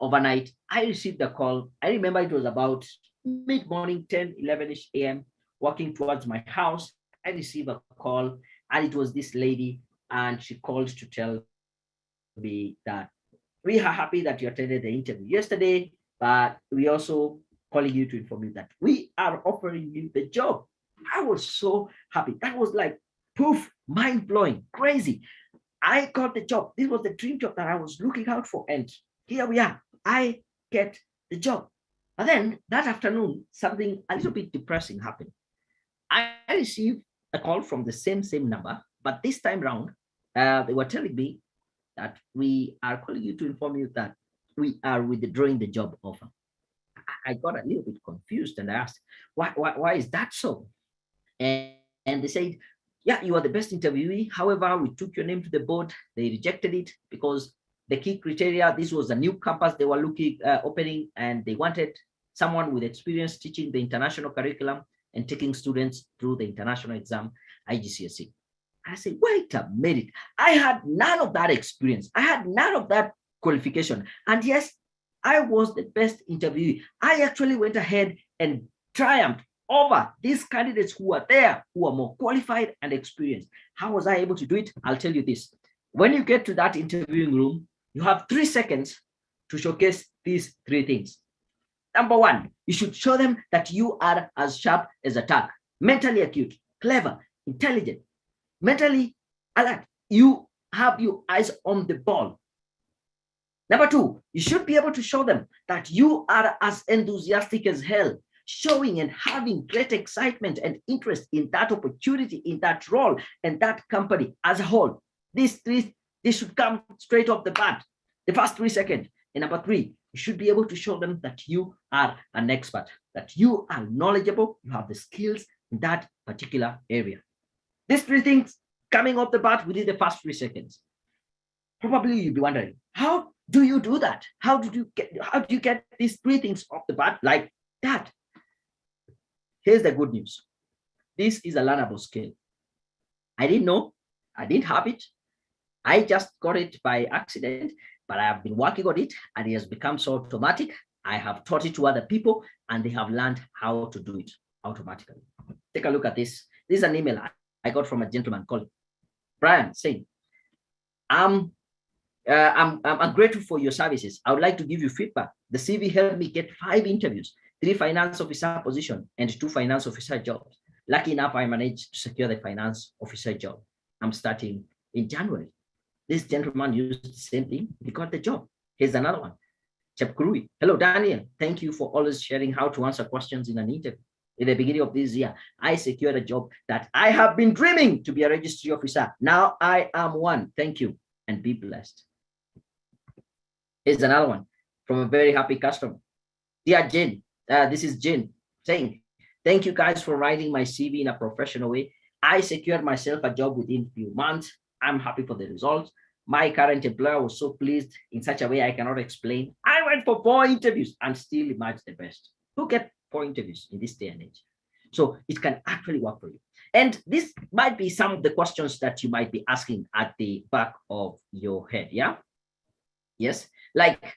overnight. I received a call. I remember it was about mid-morning, 10, 11-ish a.m., walking towards my house. I received a call, and it was this lady, and she called to tell me that we are happy that you attended the interview yesterday, but we also calling you to inform you that we are offering you the job. I was so happy. That was like poof, mind-blowing, crazy. I got the job. This was the dream job that I was looking out for, and here we are. I get the job. And then that afternoon, something a little bit depressing happened. I received a call from the same number, but this time around, they were telling me that we are calling you to inform you that we are withdrawing the job offer. I got a little bit confused, and I asked, why is that so? And they said, yeah, you are the best interviewee. However, we took your name to the board. They rejected it because the key criteria, this was a new campus they were looking opening, and they wanted someone with experience teaching the international curriculum and taking students through the international exam, IGCSE. I said, wait a minute. I had none of that experience. I had none of that qualification. And yes, I was the best interviewee. I actually went ahead and triumphed over these candidates who are there, who are more qualified and experienced. How was I able to do it? I'll tell you this. When you get to that interviewing room, you have 3 seconds to showcase these 3 things. Number 1, you should show them that you are as sharp as a tack, mentally acute, clever, intelligent, mentally alert. You have your eyes on the ball. Number 2, you should be able to show them that you are as enthusiastic as hell, showing and having great excitement and interest in that opportunity, in that role, and that company as a whole. These 3, they should come straight off the bat, the first 3 seconds. And number 3, you should be able to show them that you are an expert, that you are knowledgeable, you have the skills in that particular area. These 3 things coming off the bat within the first 3 seconds. Probably you'll be wondering, how do you do that? How do you get these 3 things off the bat like that? Here's the good news. This is a learnable skill. I didn't know, I didn't have it. I just got it by accident, but I have been working on it and it has become so automatic. I have taught it to other people and they have learned how to do it automatically. Take a look at this. This is an email I got from a gentleman called Brian saying, I'm grateful for your services. I would like to give you feedback. The CV helped me get 5 interviews, 3 finance officer positions, and 2 finance officer jobs. Lucky enough, I managed to secure the finance officer job. I'm starting in January. This gentleman used the same thing. He got the job. Here's another one. Chepkurui. Hello, Daniel. Thank you for always sharing how to answer questions in an interview. In the beginning of this year, I secured a job that I have been dreaming to be a registry officer. Now I am one. Thank you and be blessed. Here's another one from a very happy customer. Dear Jane, this is Jane saying, thank you guys for writing my CV in a professional way. I secured myself a job within a few months. I'm happy for the results. My current employer was so pleased in such a way I cannot explain. I went for 4 interviews and still emerged the best. Who get 4 interviews in this day and age? So it can actually work for you. And this might be some of the questions that you might be asking at the back of your head. Yeah. Yes. Like,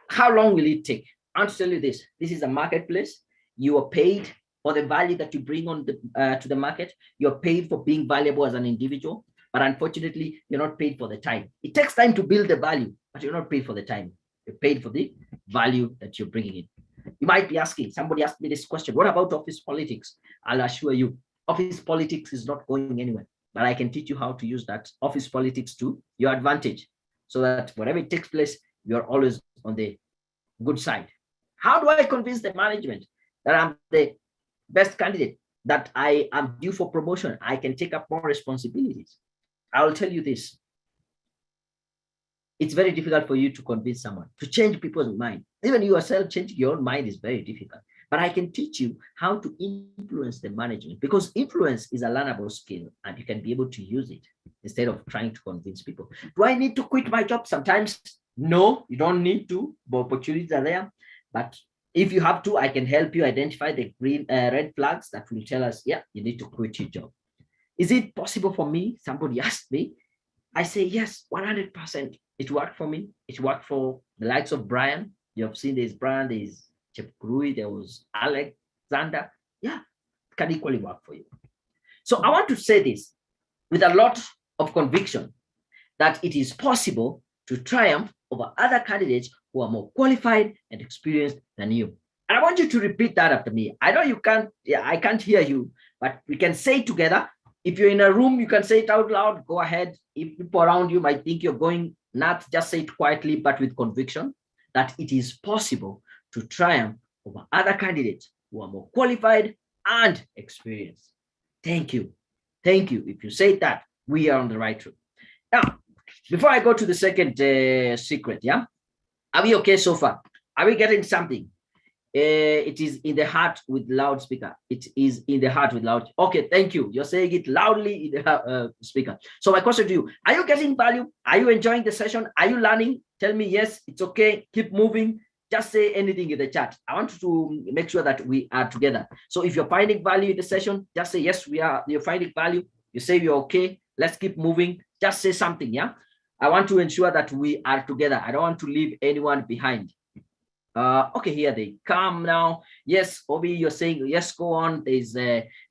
how long will it take? I'll tell you this. This is a marketplace. You are paid for the value that you bring on the to the market. You're paid for being valuable as an individual. But unfortunately, you're not paid for the time. It takes time to build the value, but you're not paid for the time. You're paid for the value that you're bringing in. You might be asking, somebody asked me this question, what about office politics? I'll assure you, office politics is not going anywhere, but I can teach you how to use that office politics to your advantage so that whatever it takes place, you're always on the good side. How do I convince the management that I'm the best candidate, that I am due for promotion? I can take up more responsibilities. I'll tell you this. It's very difficult for you to convince someone, to change people's mind. Even yourself, changing your own mind is very difficult. But I can teach you how to influence the management, because influence is a learnable skill and you can be able to use it instead of trying to convince people. Do I need to quit my job sometimes? No, you don't need to. The opportunities are there. But if you have to, I can help you identify the red flags that will tell us, yeah, you need to quit your job. Is it possible for me? Somebody asked me. I say, yes, 100%. It worked for me. It worked for the likes of Brian. You have seen there's Brian, there's Chepkurui, there was Alexander. Yeah, it can equally work for you. So I want to say this with a lot of conviction, that it is possible to triumph over other candidates who are more qualified and experienced than you. And I want you to repeat that after me. I know you can't, I can't hear you, but we can say it together. If you're in a room, you can say it out loud. Go ahead. If people around you might think you're going nuts, just say it quietly, but with conviction, that it is possible to triumph over other candidates who are more qualified and experienced. Thank you. Thank you. If you say that, we are on the right route. Now, before I go to the second secret, yeah? Are we okay so far? Are we getting something? It is in the heart with loudspeaker. It is in the heart with loud. Okay, thank you. You're saying it loudly in the speaker. So my question to you, are you getting value? Are you enjoying the session? Are you learning? Tell me yes, it's okay. Keep moving. Just say anything in the chat. I want to make sure that we are together. So if you're finding value in the session, just say yes, we are. You're finding value. You say you're okay. Let's keep moving. Just say something, yeah? I want to ensure that we are together. I don't want to leave anyone behind. Okay, here they come now. Yes, Obi, you're saying yes, go on. There's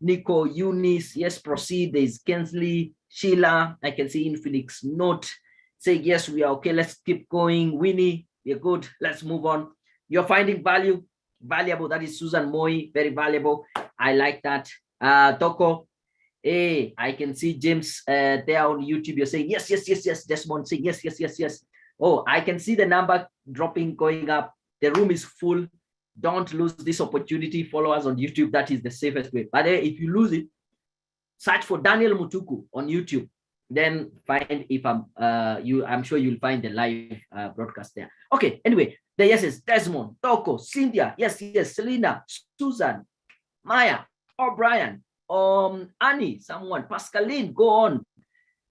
Nico, Eunice, yes, proceed. There's Kensley, Sheila, I can see Infinix Note. Say yes, we are okay. Let's keep going. Winnie, we're good. Let's move on. You're finding value, valuable. That is Susan Moy, very valuable. I like that. Toko, hey, I can see James there on YouTube. You're saying yes, yes, yes, yes. Desmond saying yes, yes, yes, yes. Oh, I can see the number dropping, going up. The room is full. Don't lose this opportunity. Follow us on YouTube. That is the safest way. But if you lose it, search for Daniel Mutuku on YouTube. Then find if I'm sure you'll find the live broadcast there. Okay. Anyway, the yeses: Desmond, Toko, Cynthia, yes, yes, Selena, Susan, Maya, O'Brien, Annie, someone, Pascaline, go on.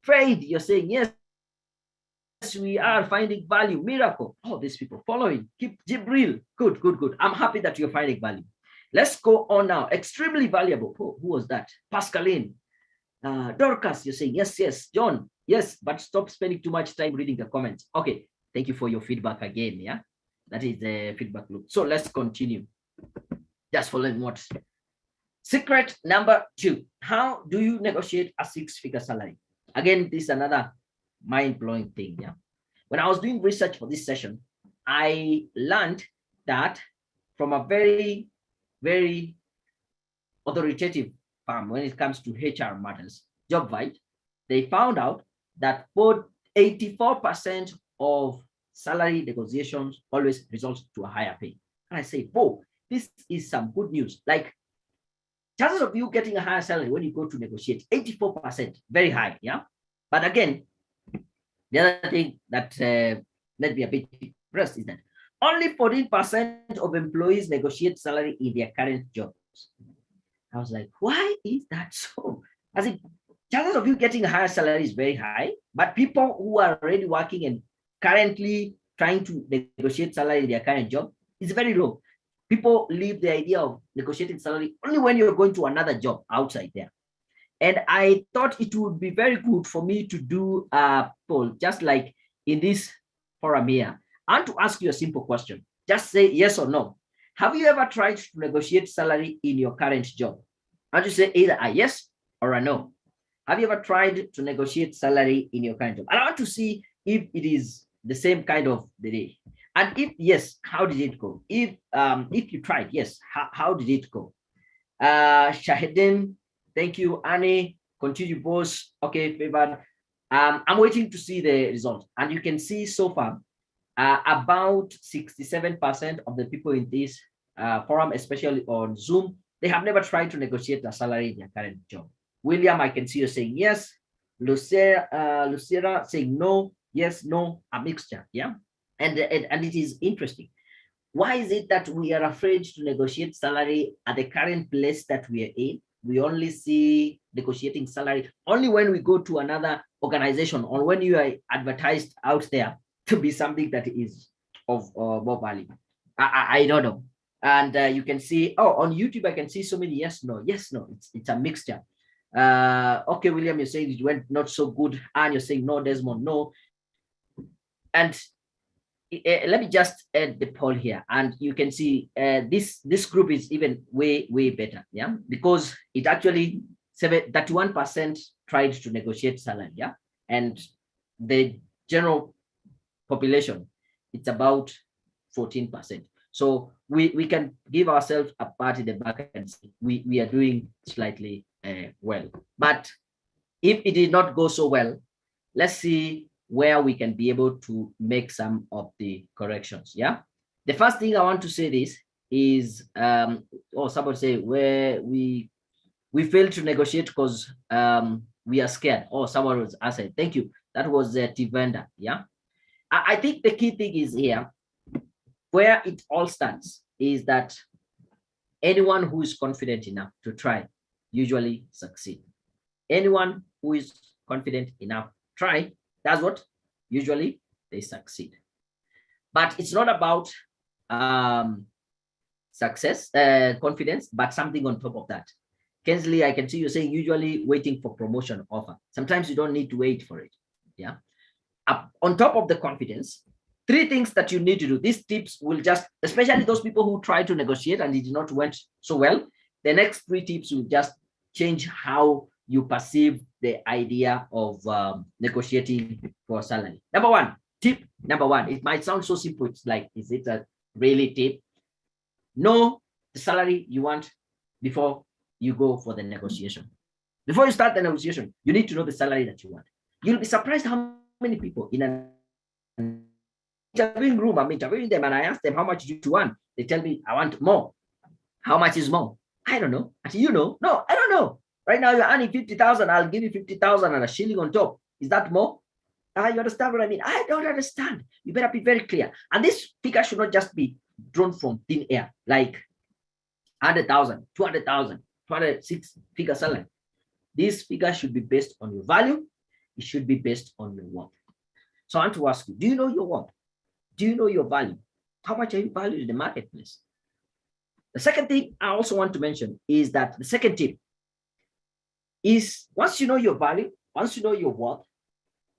Fred, you're saying yes. We are finding value. Miracle. Oh, these people following. Keep Jibril. Good, good, good. I'm happy that you're finding value. Let's go on now. Extremely valuable. Oh, who was that? Pascaline. Dorcas, you're saying yes, yes. John, Yes, but stop spending too much time reading the comments. Okay, thank you for your feedback again. Yeah, that is the feedback loop. So let's continue. Just following what. Secret number 2. How do you negotiate a 6-figure salary? Again, this is another mind-blowing thing. Yeah. When I was doing research for this session, I learned that from a very, very authoritative firm when it comes to HR matters, JobVite, they found out that both 84% of salary negotiations always result to a higher pay. And I say, whoa, this is some good news. Like, chances of you getting a higher salary when you go to negotiate, 84%, very high, yeah? But again, the other thing that let me a bit impressed is that only 14% of employees negotiate salary in their current jobs. I was like, why is that so? As in, chances of you getting a higher salary is very high, but people who are already working and currently trying to negotiate salary in their current job is very low. People leave the idea of negotiating salary only when you're going to another job outside there. And I thought it would be very good for me to do a poll, just like in this forum here. I want to ask you a simple question. Just say yes or no. Have you ever tried to negotiate salary in your current job? I want you to say either a yes or a no. Have you ever tried to negotiate salary in your current job? And I want to see if it is the same kind of the day. And if yes, how did it go? If you tried, yes, how did it go? Shahidin, thank you. Annie, continue, boss. Okay, favored. I'm waiting to see the result. And you can see so far, about 67% of the people in this forum, especially on Zoom, they have never tried to negotiate a salary in their current job. William, I can see you saying yes. Lucera saying no, yes, no, a mixture. Yeah. And it is interesting. Why is it that we are afraid to negotiate salary at the current place that we are in? We only see negotiating salary only when we go to another organization or when you are advertised out there to be something that is of more value. I don't know. And you can see, oh, on YouTube, I can see so many yes, no, it's a mixture. Okay, William, you're saying it went not so good. And you're saying no, Desmond, no. And let me just add the poll here, and you can see this group is even way better, yeah, because it actually 31% tried to negotiate salary, yeah, and the general population it's about 14%. So we can give ourselves a pat in the back and say we are doing slightly well. But if it did not go so well, let's see where we can be able to make some of the corrections. Yeah. The first thing I want to say this is, somebody say where we failed to negotiate because we are scared. Oh, someone was answered. Thank you. That was Tivenda. Yeah. I think the key thing is here, where it all starts is that anyone who is confident enough to try usually succeed. Anyone who is confident enough try, that's what usually they succeed. But it's not about success, confidence, but something on top of that. Kensley, I can see you saying usually waiting for promotion offer. Sometimes you don't need to wait for it. Yeah. On top of the confidence, 3 things that you need to do. These tips will just, especially those people who try to negotiate and it did not went so well, the next 3 tips will just change how you perceive the idea of negotiating for salary. Tip number one, it might sound so simple. It's like, is it a really tip? Know the salary you want before you go for the negotiation. Before you start the negotiation, you need to know the salary that you want. You'll be surprised how many people in an interviewing room, I'm interviewing them and I ask them, how much do you want? They tell me, I want more. How much is more? I don't know. You know? No, I don't know. Right now you're earning 50,000. I'll give you 50,000 and a shilling on top. Is that more? You understand what I mean? I don't understand. You better be very clear. And this figure should not just be drawn from thin air, like 100,000, 200,000, 206 figure salary. This figure should be based on your value. It should be based on your worth. So I want to ask you, do you know your worth? Do you know your value? How much are you valued in the marketplace? The second thing I also want to mention is that the second tip is once you know your value, once you know your worth,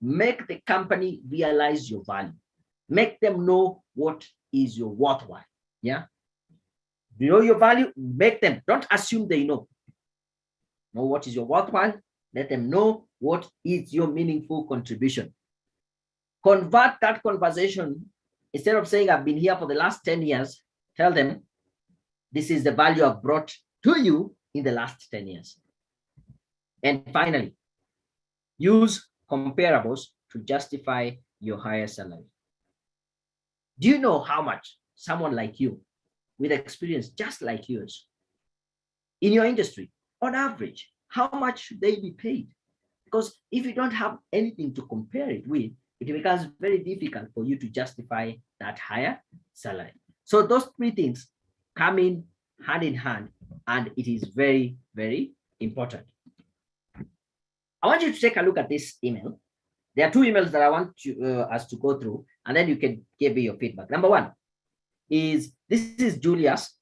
Make the company realize your value. Make them know what is your worthwhile. Yeah. You know your value, make them, don't assume they know. Know what is your worthwhile, let them know what is your meaningful contribution. Convert that conversation, instead of saying, I've been here for the last 10 years, tell them, this is the value I've brought to you in the last 10 years. And finally, use comparables to justify your higher salary. Do you know how much someone like you, with experience just like yours, in your industry, on average, how much should they be paid? Because if you don't have anything to compare it with, it becomes very difficult for you to justify that higher salary. So those three things come in hand, and it is very, very important. I want you to take a look at this email. There are two emails that I want us to go through, and then you can give me your feedback. Number one is, this is Julius.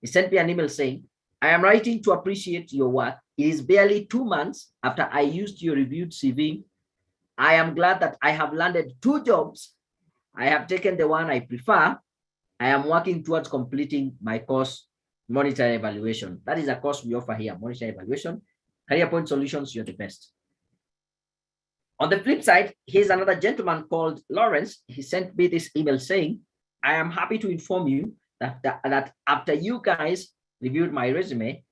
He sent me an email saying, I am writing to appreciate your work. It is barely 2 months after I used your reviewed CV. I am glad that I have landed 2 jobs. I have taken the one I prefer. I am working towards completing my course, monetary evaluation. That is a course we offer here, monetary evaluation. Career Point Solutions, you're the best. On the flip side, here's another gentleman called Lawrence. He sent me this email saying, I am happy to inform you that after you guys reviewed my resume,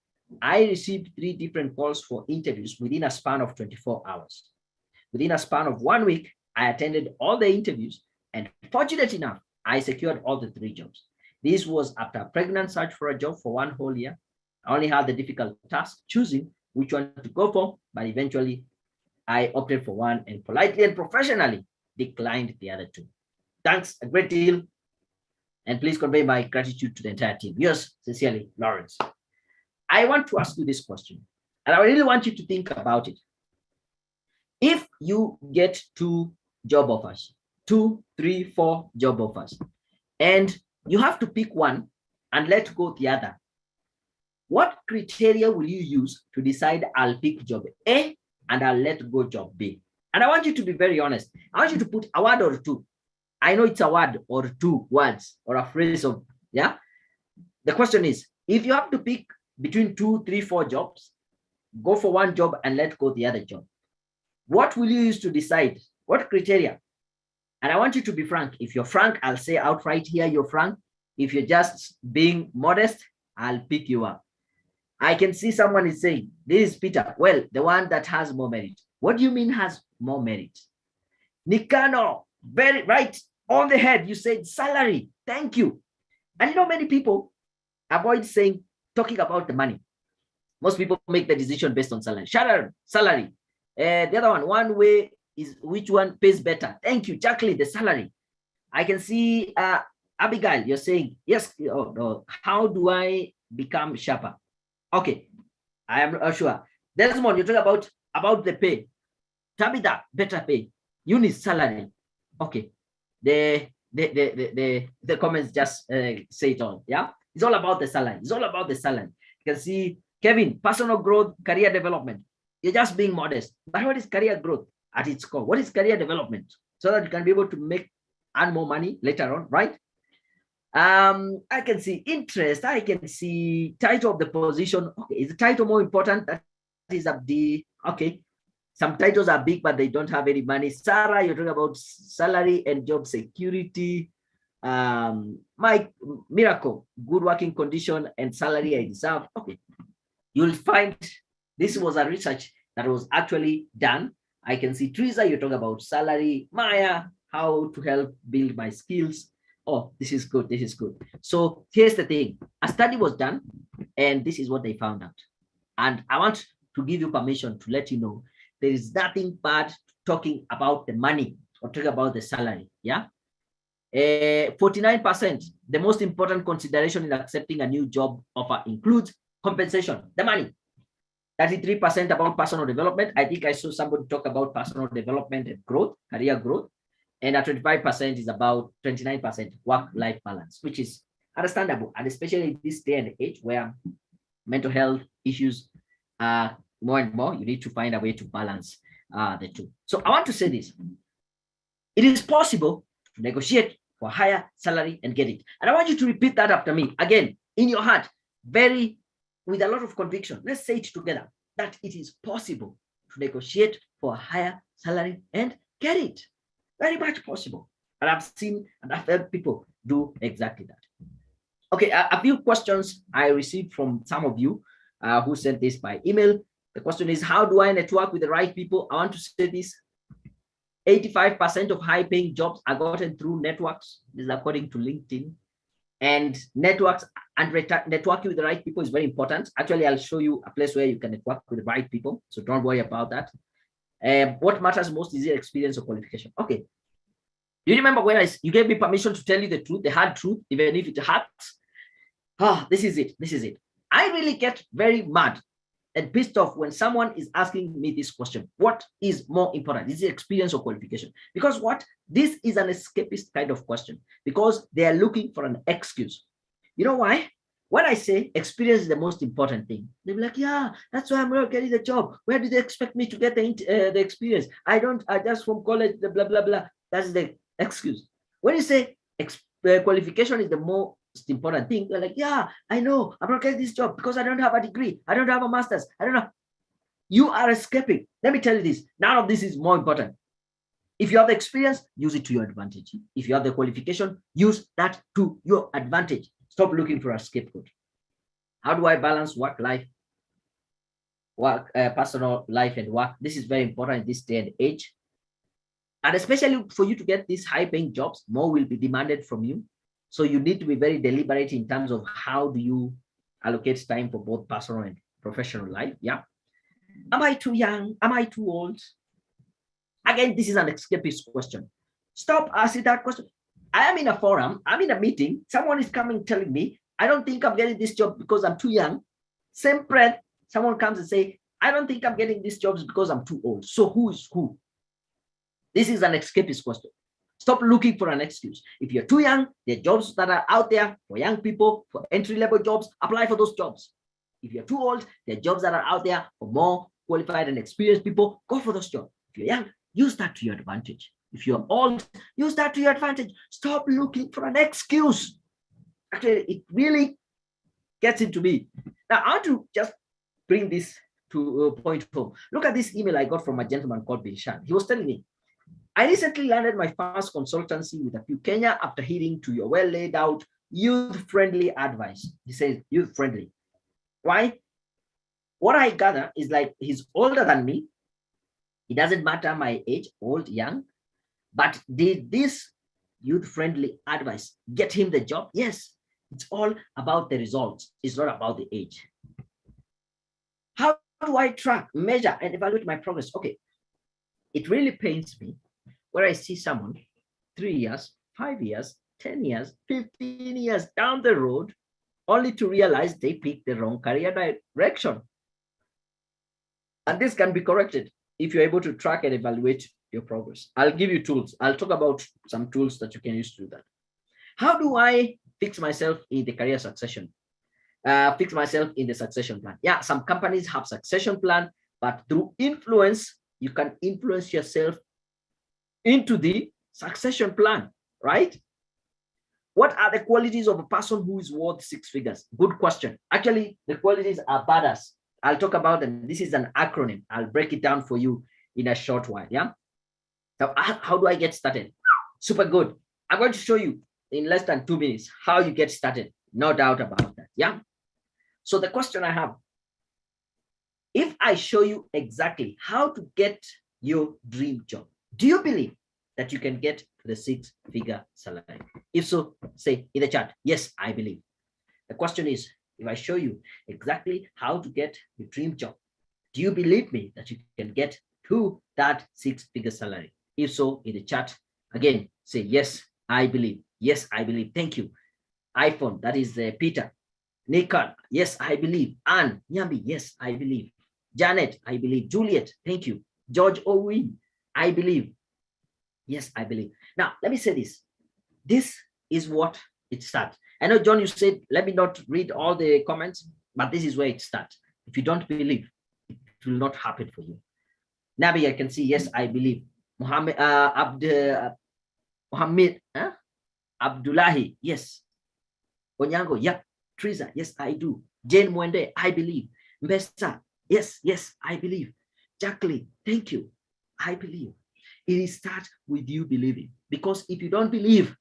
I received 3 different calls for interviews within a span of 24 hours. Within a span of 1 week, I attended all the interviews, and fortunate enough, I secured all the 3 jobs. This was after a pregnant search for a job for 1 whole year. I only had the difficult task choosing which one to go for, but eventually I opted for one and politely and professionally declined the other 2. Thanks a great deal. And please convey my gratitude to the entire team. Yours sincerely, Lawrence. I want to ask you this question, and I really want you to think about it. If you get 2 job offers, 2, 3, 4 job offers, and you have to pick one and let go the other, what criteria will you use to decide I'll pick job A and I'll let go job B? And I want you to be very honest. I want you to put a word or 2. I know it's a word or 2 words or a phrase of, yeah. The question is, if you have to pick between 2, 3, 4 jobs, go for one job and let go the other job. What will you use to decide? What criteria? And I want you to be frank. If you're frank, I'll say outright here, you're frank. If you're just being modest, I'll pick you up. I can see someone is saying, this is Peter. Well, the one that has more merit. What do you mean has more merit? Nikano, very right on the head. You said salary. Thank you. And you know, many people avoid talking about the money. Most people make the decision based on salary. Salary. The other one way is which one pays better. Thank you, Jacqueline, the salary. I can see Abigail, you're saying, yes, no. How do I become sharper? Okay, I am not sure. Desmond, you talk about the pay. Tabitha, better pay. Eunice, salary. Okay, the comments just say it all. Yeah, it's all about the salary. It's all about the salary. You can see Kevin, personal growth, career development. You're just being modest. But what is career growth at its core? What is career development? So that you can be able to earn more money later on, right? I can see interest. I can see title of the position. Okay, is the title more important? That is okay. Some titles are big, but they don't have any money. Sarah, you're talking about salary and job security. Mike, miracle, good working condition and salary I deserve. Okay, you'll find this was a research that was actually done. I can see Teresa, you're talking about salary. Maya, how to help build my skills. Oh, this is good. This is good. So here's the thing. A study was done, and this is what they found out. And I want to give you permission to let you know there is nothing bad talking about the money or talking about the salary. Yeah. 49%, the most important consideration in accepting a new job offer includes compensation, the money. 33% about personal development. I think I saw somebody talk about personal development and growth, career growth. And at 25% is about 29% work-life balance, which is understandable. And especially in this day and age where mental health issues are more and more, you need to find a way to balance the two. So I want to say this. It is possible to negotiate for higher salary and get it. And I want you to repeat that after me. Again, in your heart, with a lot of conviction. Let's say it together, that it is possible to negotiate for a higher salary and get it. Very much possible. And I've seen and I've heard people do exactly that. Okay, a few questions I received from some of you who sent this by email. The question is, how do I network with the right people? I want to say this. 85% of high-paying jobs are gotten through networks. This is according to LinkedIn. And networks and networking with the right people is very important. Actually, I'll show you a place where you can network with the right people. So don't worry about that. What matters most is your experience or qualification. Okay. You remember when you gave me permission to tell you the truth, the hard truth, even if it hurts? This is it. This is it. I really get very mad and pissed off when someone is asking me this question. What is more important? Is it experience or qualification? Because what? This is an escapist kind of question because they are looking for an excuse. You know why? When I say experience is the most important thing, they'll be like, yeah, that's why I'm not getting the job. Where do they expect me to get the experience? I just from college, blah, blah, blah. That's the excuse. When you say qualification is the most important thing, they're like, yeah, I know, I'm not getting this job because I don't have a degree. I don't have a master's. I don't know. You are escaping. Let me tell you this. None of this is more important. If you have the experience, use it to your advantage. If you have the qualification, use that to your advantage. Stop looking for a scapegoat. How do I balance personal life and work? This is very important in this day and age. And especially for you to get these high-paying jobs, more will be demanded from you. So you need to be very deliberate in terms of how do you allocate time for both personal and professional life. Yeah. Am I too young? Am I too old? Again, this is an escapist question. Stop asking that question. I am in a forum, I'm in a meeting, someone is coming telling me, I don't think I'm getting this job because I'm too young. Same breath, someone comes and say, I don't think I'm getting this job because I'm too old. So who is who? This is an escapist question. Stop looking for an excuse. If you're too young, there are jobs that are out there for young people, for entry-level jobs, apply for those jobs. If you're too old, there are jobs that are out there for more qualified and experienced people, go for those jobs. If you're young, use that to your advantage. If you're old, use that to your advantage. Stop looking for an excuse. Actually, it really gets into me. Now, I want to just bring this to a point home. Look at this email I got from a gentleman called Bishan. He was telling me, I recently landed my first consultancy with a few Kenya after heeding to your well laid out youth-friendly advice. He says youth-friendly. Why? What I gather is like he's older than me. It doesn't matter my age, old, young. But did this youth-friendly advice get him the job? Yes. It's all about the results. It's not about the age. How do I track, measure, and evaluate my progress? Okay. It really pains me where I see someone 3 years, 5 years, 10 years, 15 years down the road, only to realize they picked the wrong career direction. And this can be corrected if you're able to track and evaluate your progress. I'll give you tools. I'll talk about some tools that you can use to do that. How do I fix myself in the career succession? Fix myself in the succession plan. Yeah, some companies have succession plan, but through influence, you can influence yourself into the succession plan, right? What are the qualities of a person who is worth 6 figures? Good question. Actually, the qualities are badass. I'll talk about them. This is an acronym. I'll break it down for you in a short while. Yeah. So how do I get started? Super good. I'm going to show you in less than 2 minutes how you get started. No doubt about that. Yeah. So the question I have, if I show you exactly how to get your dream job, do you believe that you can get to the 6-figure salary? If so, say in the chat, yes, I believe. The question is, if I show you exactly how to get your dream job, do you believe me that you can get to that 6-figure salary? If so, in the chat, again, say, yes, I believe. Yes, I believe. Thank you. iPhone, that is Peter. Nikon, yes, I believe. Anne, Nyambi, yes, I believe. Janet, I believe. Juliet, thank you. George Owen, I believe. Yes, I believe. Now, let me say this. This is what it starts. I know, John, you said, let me not read all the comments, but this is where it starts. If you don't believe, it will not happen for you. Nabi, I can see, yes, I believe. Muhammad, Muhammad, Abdullahi, yes. Onyango, yep. Teresa, yes, I do. Jane Mwende, I believe. Mbesa, yes, yes, I believe. Jacqueline, thank you. I believe. It starts with you believing. Because if you don't believe,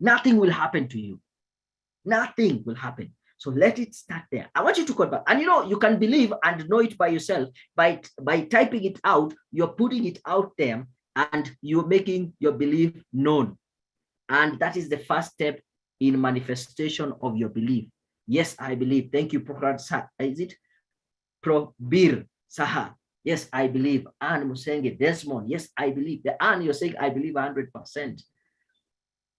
nothing will happen to you. Nothing will happen. So let it start there. I want you to convert. And you can believe and know it by yourself. By typing it out, you're putting it out there and you're making your belief known. And that is the first step in manifestation of your belief. Yes, I believe. Thank you, Prokrat. Is it Probir Saha? Yes, I believe. Anne Musenge, Desmond. Yes, I believe. The Anne, you're saying, I believe 100%.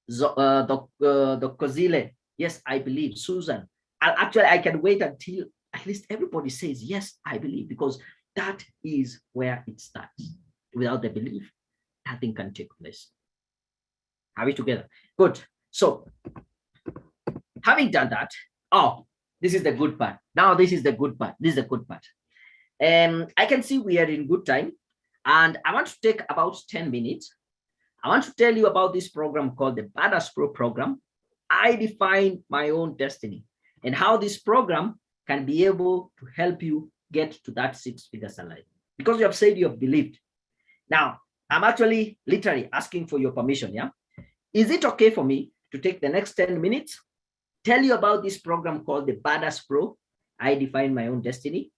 The Kozile. Yes, I believe. Susan. Actually, I can wait until at least everybody says, yes, I believe, because that is where it starts. Without the belief, nothing can take place. Are we together? Good. So, having done that, this is the good part. Now, this is the good part. This is the good part. I can see we are in good time, and I want to take about 10 minutes. I want to tell you about this program called the Badass Pro program. I define my own destiny and how this program can be able to help you get to that 6-figure salary. Because you have said you have believed. Now, I'm actually literally asking for your permission, yeah? Is it okay for me to take the next 10 minutes, tell you about this program called the Badass Pro? I define my own destiny.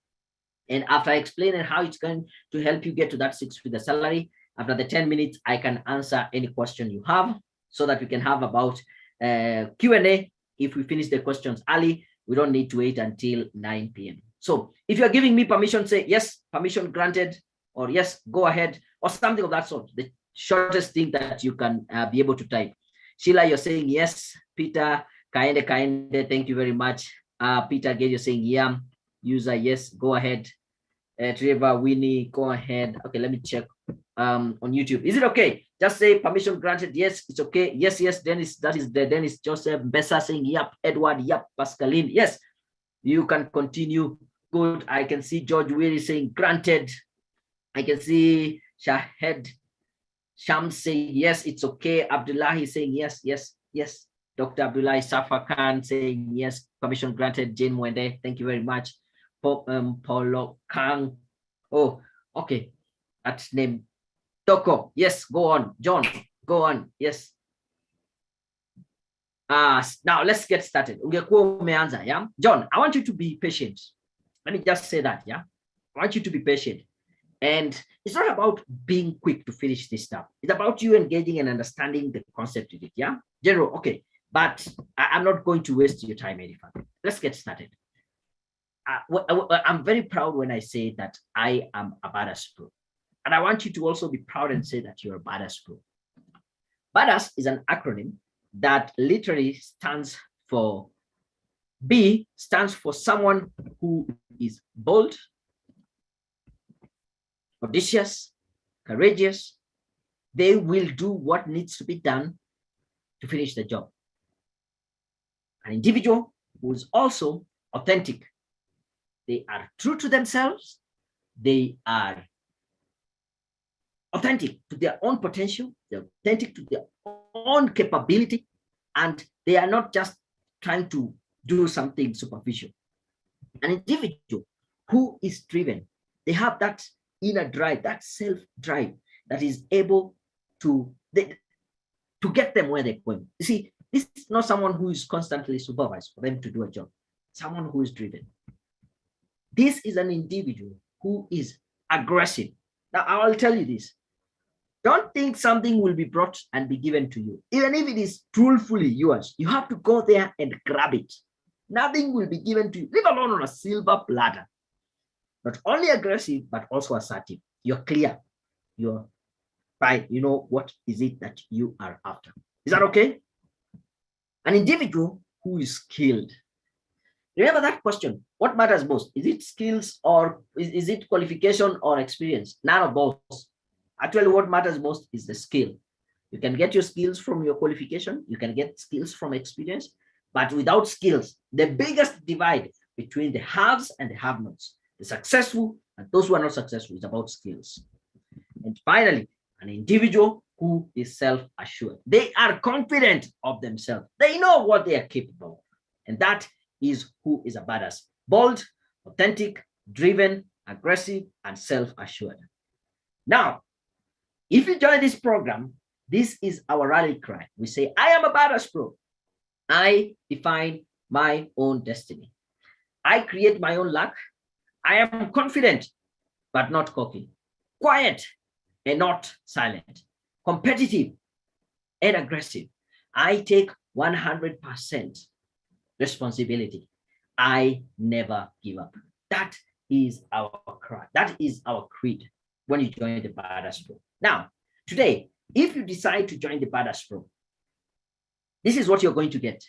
And after I explain how it's going to help you get to that 6-figure salary, after the 10 minutes, I can answer any question you have so that we can have about Q&A. If we finish the questions early, we don't need to wait until 9 p.m. So if you're giving me permission, say yes, permission granted, or yes, go ahead, or something of that sort. The shortest thing that you can be able to type. Sheila, you're saying yes. Peter, Kainde, thank you very much. Peter, again, you're saying yeah. User, yes, go ahead. Trevor, Winnie, go ahead. Okay, let me check on YouTube. Is it okay? Just say permission granted. Yes, it's okay. Yes, Dennis, that is the Dennis Joseph Bessa saying yep. Edward, yep. Pascaline, yes. You can continue. Good. I can see George Weary saying granted. I can see Shahed Sham saying yes, it's okay. Abdullahi saying yes. Dr. Abdullahi Safa Khan saying yes, permission granted. Jane Mwende, thank you very much. Paulo Kang. Oh, okay. That's name. Toko, yes, go on. John, go on. Yes. Now let's get started. Yeah? John, I want you to be patient. Let me just say that, yeah? I want you to be patient. And it's not about being quick to finish this stuff. It's about you engaging and understanding the concept of it, yeah? General, okay. But I'm not going to waste your time any further. Let's get started. I'm very proud when I say that I am a Badass Pro. And I want you to also be proud and say that you're a Badass Pro. Badass is an acronym that literally stands for, B stands for someone who is bold, audacious, courageous. They will do what needs to be done to finish the job. An individual who is also authentic. They are true to themselves. They are authentic to their own potential. They're authentic to their own capability. And they are not just trying to do something superficial. An individual who is driven. They have that inner drive, that self-drive that is able to get them where they're going. You see, this is not someone who is constantly supervised for them to do a job. Someone who is driven. This is an individual who is aggressive. Now, I'll tell you this. Don't think something will be brought and be given to you. Even if it is truthfully yours, you have to go there and grab it. Nothing will be given to you, leave alone on a silver platter. Not only aggressive, but also assertive. You're clear. You're right. You know what is it that you are after. Is that okay? An individual who is skilled. Remember that question. What matters most? Is it skills or is it qualification or experience? None of those. Actually, what matters most is the skill. You can get your skills from your qualification. You can get skills from experience. But without skills, the biggest divide between the haves and the have-nots, the successful And those who are not successful, it's about skills. And finally, an individual who is self-assured. They are confident of themselves. They know what they are capable of. And that is who is a badass. Bold, authentic, driven, aggressive, and self-assured. Now, if you join this program, this is our rally cry. We say, I am a badass pro. I define my own destiny. I create my own luck. I am confident, but not cocky. Quiet and not silent. Competitive and aggressive. I take 100% responsibility. I never give up. That is our cry. That is our creed when you join the Badass Pro. Now, today, if you decide to join the Badass Pro, this is what you're going to get.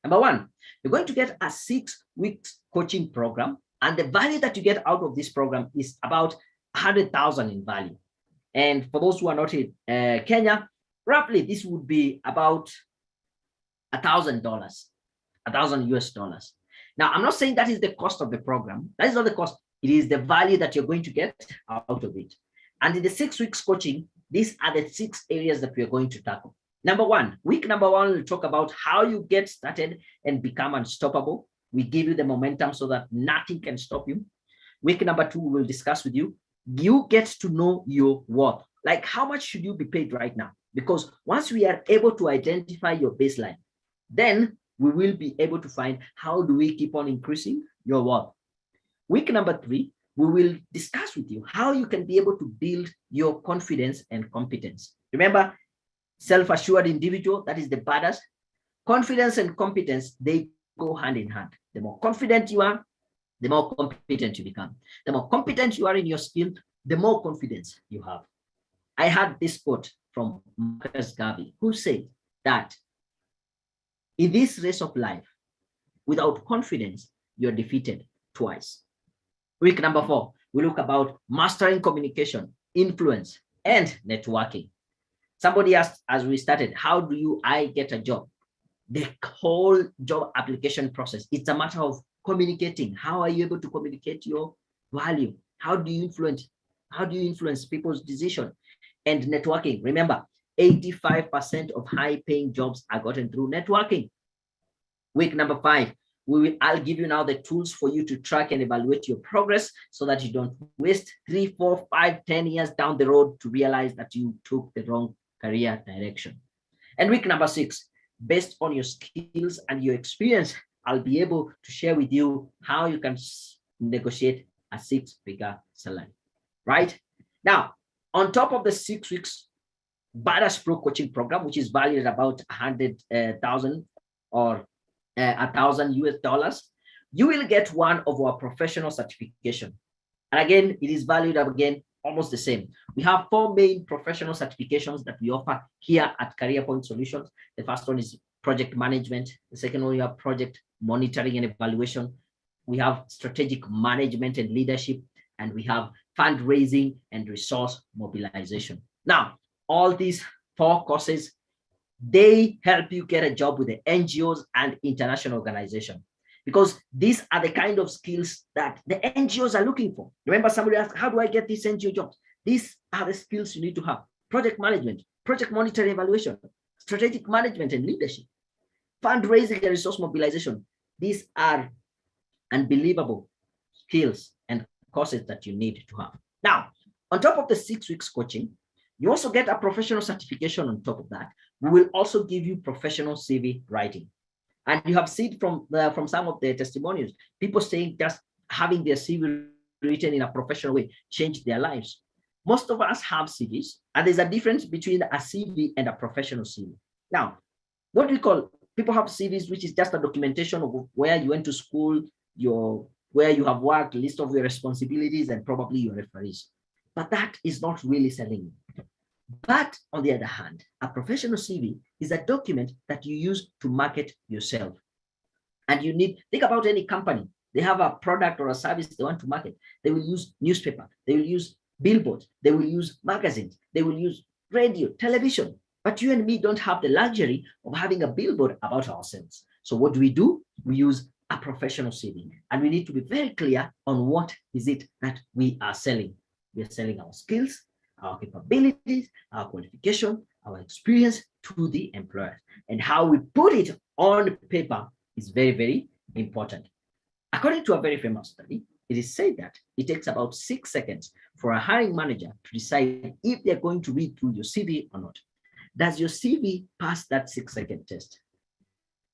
Number one, you're going to get a 6-week coaching program, and the value that you get out of this program is about 100,000 in value. And for those who are not in Kenya, roughly this would be about $1,000, 1,000 US dollars. Now, I'm not saying that is the cost of the program. That is not the cost. It is the value that you're going to get out of it. And in the 6 weeks coaching, these are the 6 areas that we are going to tackle. Number one, week number one, we'll talk about how you get started and become unstoppable. We give you the momentum so that nothing can stop you. Week number two, we'll discuss with you. You get to know your worth. Like, how much should you be paid right now? Because once we are able to identify your baseline, then we will be able to find how do we keep on increasing your worth. Week number three, we will discuss with you how you can be able to build your confidence and competence. Remember, self-assured individual, that is the badass. Confidence and competence, they go hand in hand. The more confident you are, the more competent you become. The more competent you are in your skill, the more confidence you have. I had this quote from Marcus Garvey, who said that in this race of life, without confidence, you're defeated twice. Week number four, we look about mastering communication, influence, and networking. Somebody asked as we started, how do I get a job? The whole job application process, it's a matter of communicating. How are you able to communicate your value? How do you influence people's decision? And networking. Remember, 85% of high-paying jobs are gotten through networking. Week number five, I'll give you now the tools for you to track and evaluate your progress so that you don't waste 3, 4, 5, 10 years down the road to realize that you took the wrong career direction. And week number six, based on your skills and your experience, I'll be able to share with you how you can negotiate a 6-figure salary, right? Now, on top of the 6 weeks Badass Pro coaching program, which is valued at about 100,000 or 1,000 US dollars, you will get one of our professional certification. And again, it is valued again almost the same. We have 4 main professional certifications that we offer here at Career Point Solutions. The first one is project management. The second one, we have project monitoring and evaluation. We have strategic management and leadership, and we have fundraising and resource mobilization. Now, all these 4 courses, they help you get a job with the NGOs and international organizations, because these are the kind of skills that the NGOs are looking for. Remember, somebody asked, how do I get these NGO jobs? These are the skills you need to have: project management, project monitoring evaluation, strategic management and leadership, fundraising and resource mobilization. These are unbelievable skills and courses that you need to have. Now, on top of the 6 weeks coaching, you also get a professional certification on top of that. We will also give you professional CV writing. And you have seen from some of the testimonials, people saying just having their CV written in a professional way changed their lives. Most of us have CVs, and there's a difference between a CV and a professional CV. Now, what we call, people have CVs, which is just a documentation of where you went to school, where you have worked, list of your responsibilities, and probably your referees. But that is not really selling you. But on the other hand, a professional CV is a document that you use to market yourself. And think about any company. They have a product or a service they want to market. They will use newspaper. They will use billboards. They will use magazines. They will use radio, television. But you and me don't have the luxury of having a billboard about ourselves. So what do? We use a professional CV. And we need to be very clear on what is it that we are selling. We are selling our skills, our capabilities, our qualification, our experience to the employer. And how we put it on paper is very, very important. According to a very famous study, it is said that it takes about 6 seconds for a hiring manager to decide if they're going to read through your CV or not. Does your CV pass that 6-second test?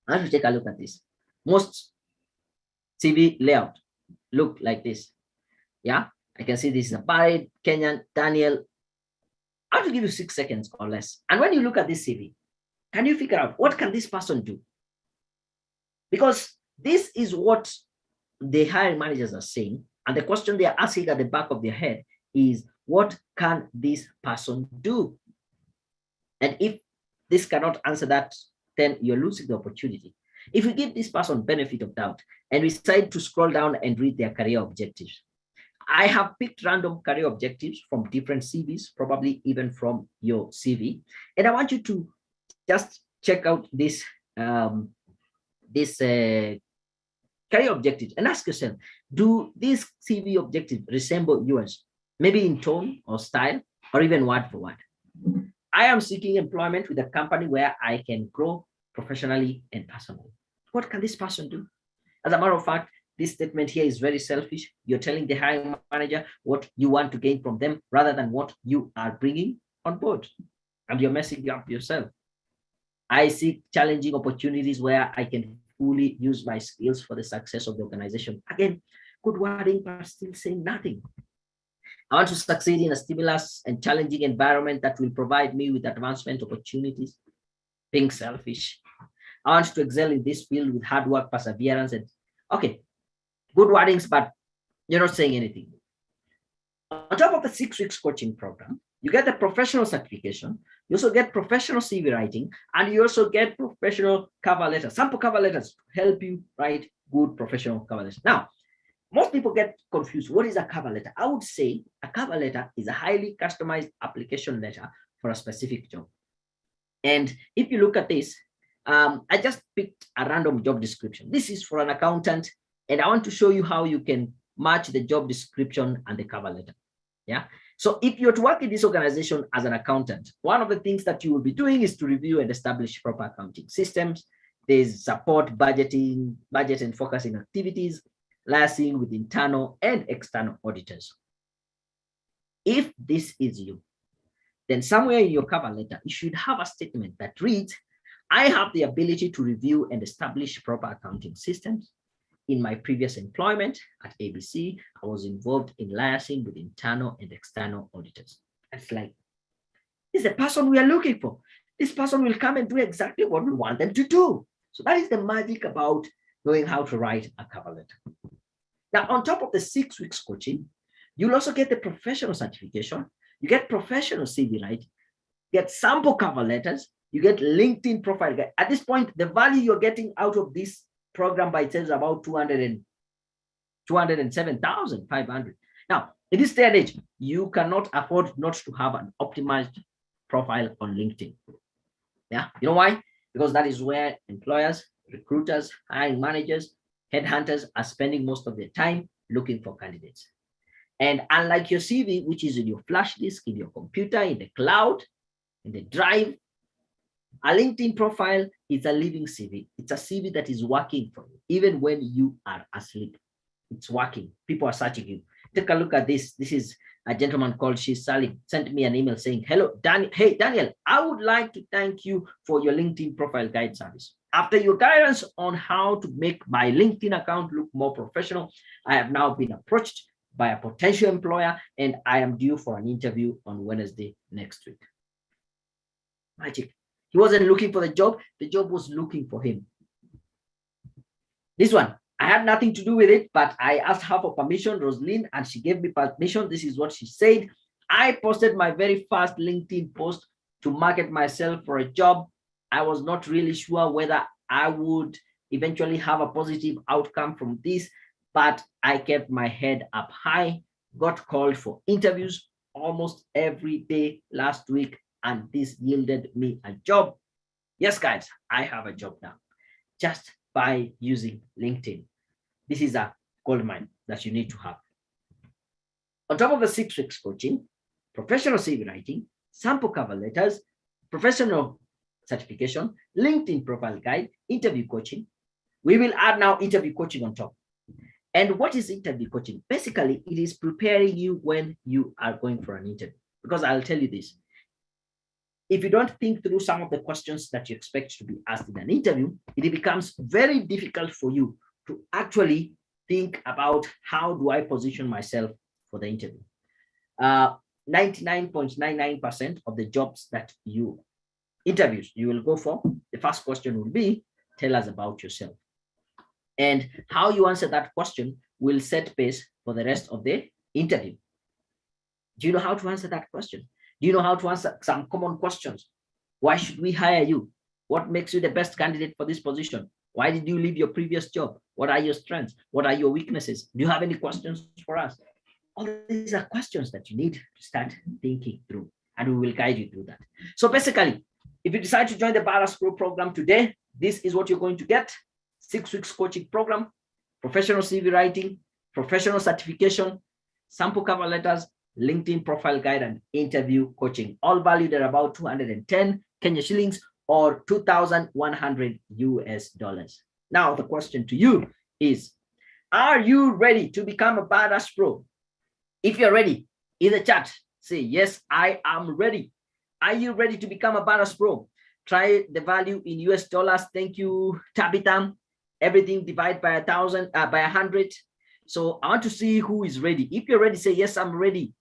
Now to take a look at this. Most CV layout look like this. Yeah, I can see this is a Barrett, Kenyan, Daniel. I have to give you 6 seconds or less. And when you look at this CV, can you figure out what can this person do? Because this is what the hiring managers are saying. And the question they are asking at the back of their head is, what can this person do? And if this cannot answer that, then you're losing the opportunity. If you give this person benefit of doubt and decide to scroll down and read their career objectives, I have picked random career objectives from different CVs, probably even from your CV. And I want you to just check out this, career objectives and ask yourself, do these CV objectives resemble yours? Maybe in tone or style, or even word for word. I am seeking employment with a company where I can grow professionally and personally. What can this person do? As a matter of fact, this statement here is very selfish. You're telling the hiring manager what you want to gain from them rather than what you are bringing on board. And you're messing up yourself. I seek challenging opportunities where I can fully use my skills for the success of the organization. Again, good wording, but still saying nothing. I want to succeed in a stimulus and challenging environment that will provide me with advancement opportunities. Being selfish. I want to excel in this field with hard work, perseverance, and okay, good wordings, but you're not saying anything. On top of the 6 weeks coaching program, you get the professional certification. You also get professional CV writing, and you also get professional cover letters, sample cover letters to help you write good professional cover letters. Now, most people get confused. What is a cover letter? I would say a cover letter is a highly customized application letter for a specific job. And if you look at this, I just picked a random job description. This is for an accountant, and I want to show you how you can match the job description and the cover letter. Yeah. So if you're to work in this organization as an accountant, one of the things that you will be doing is to review and establish proper accounting systems. There's support budgeting, budget and focusing activities, liaising with internal and external auditors. If this is you, then somewhere in your cover letter, you should have a statement that reads, I have the ability to review and establish proper accounting systems. In my previous employment at ABC, I was involved in liaising with internal and external auditors. It's like, this is the person we are looking for. This person will come and do exactly what we want them to do. So that is the magic about knowing how to write a cover letter. Now, on top of the 6 weeks coaching, you'll also get the professional certification. You get professional CV writing, get sample cover letters, you get LinkedIn profile guide. At this point, the value you're getting out of this program by itself is about 207,500. Now, in this day and age, you cannot afford not to have an optimized profile on LinkedIn. Yeah, you know why? Because that is where employers, recruiters, hiring managers, headhunters are spending most of their time looking for candidates. And unlike your CV, which is in your flash disk, in your computer, in the cloud, in the drive, a LinkedIn profile is a living CV. It's a CV that is working for you, even when you are asleep. It's working. People are searching you. Take a look at this. This is a gentleman called Shiz Salim sent me an email saying, hello, Daniel. Hey, Daniel, I would like to thank you for your LinkedIn profile guide service. After your guidance on how to make my LinkedIn account look more professional, I have now been approached by a potential employer, and I am due for an interview on Wednesday next week. Magic. He wasn't looking for the job was looking for him. This one, I had nothing to do with it, but I asked her for permission, Rosaline, and she gave me permission. This is what she said. I posted my very first LinkedIn post to market myself for a job. I was not really sure whether I would eventually have a positive outcome from this, but I kept my head up high, got called for interviews almost every day last week, and this yielded me a job. Yes, guys, I have a job now, just by using LinkedIn. This is a gold mine that you need to have. On top of the 6 weeks coaching, professional CV writing, sample cover letters, professional certification, LinkedIn profile guide, interview coaching, we will add now interview coaching on top. And what is interview coaching? Basically, it is preparing you when you are going for an interview. Because I'll tell you this, if you don't think through some of the questions that you expect to be asked in an interview, it becomes very difficult for you to actually think about how do I position myself for the interview. 99.99% of the jobs that you interviews you will go for, the first question will be, tell us about yourself. And how you answer that question will set pace for the rest of the interview. Do you know how to answer that question? Do you know how to answer some common questions? Why should we hire you? What makes you the best candidate for this position? Why did you leave your previous job? What are your strengths? What are your weaknesses? Do you have any questions for us? All these are questions that you need to start thinking through, and we will guide you through that. So basically, if you decide to join the Badass Pro program today, this is what you're going to get. 6 weeks coaching program, professional CV writing, professional certification, sample cover letters, LinkedIn profile guide, and interview coaching, all valued at about 210 Kenya shillings or $2,100 US. Now, the question to you is, are you ready to become a Badass Pro? If you're ready, in the chat, say, yes, I am ready. Are you ready to become a Badass Pro? Try the value in US dollars. Thank you, Tabitha. Everything divide by 1,000, by 100. So I want to see who is ready. If you're ready, say, yes, I'm ready.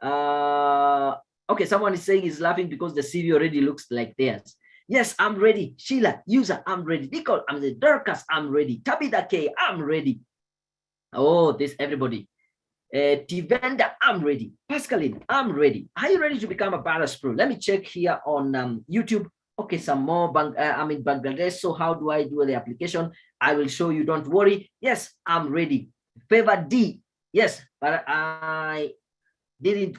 Okay, someone is saying he's laughing because the CV already looks like theirs. Yes, I'm ready. Sheila, user, I'm ready. Nicole, I'm ready. Dorcas, I'm ready. Tabitha K, I'm ready. Oh, this everybody. Tivenda, I'm ready. Pascaline, I'm ready. Are you ready to become a Badass Pro? Let me check here on YouTube. Okay, some more. I'm in Bangladesh. So how do I do the application? I will show you. Don't worry. Yes, I'm ready. Favor D. Yes, but I didn't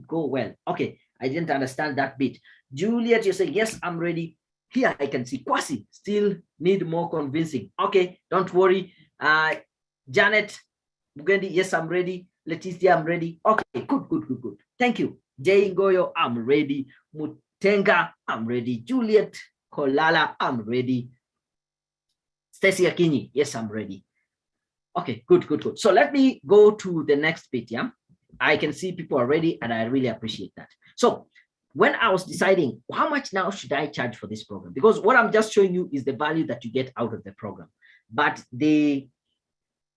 go well. Okay, I didn't understand that bit. Juliet, you say, yes, I'm ready. Here I can see Kwasi, still need more convincing. Okay, don't worry. Janet, Bugendi, yes, I'm ready. Leticia, I'm ready. Okay, good. Thank you. Jay Ngoyo, I'm ready. Mutenga, I'm ready. Juliet Kolala, I'm ready. Stacy Akinyi, yes, I'm ready. Okay, good. So let me go to the next bit, yeah? I can see people are ready, and I really appreciate that. So when I was deciding how much now should I charge for this program, because what I'm just showing you is the value that you get out of the program, but the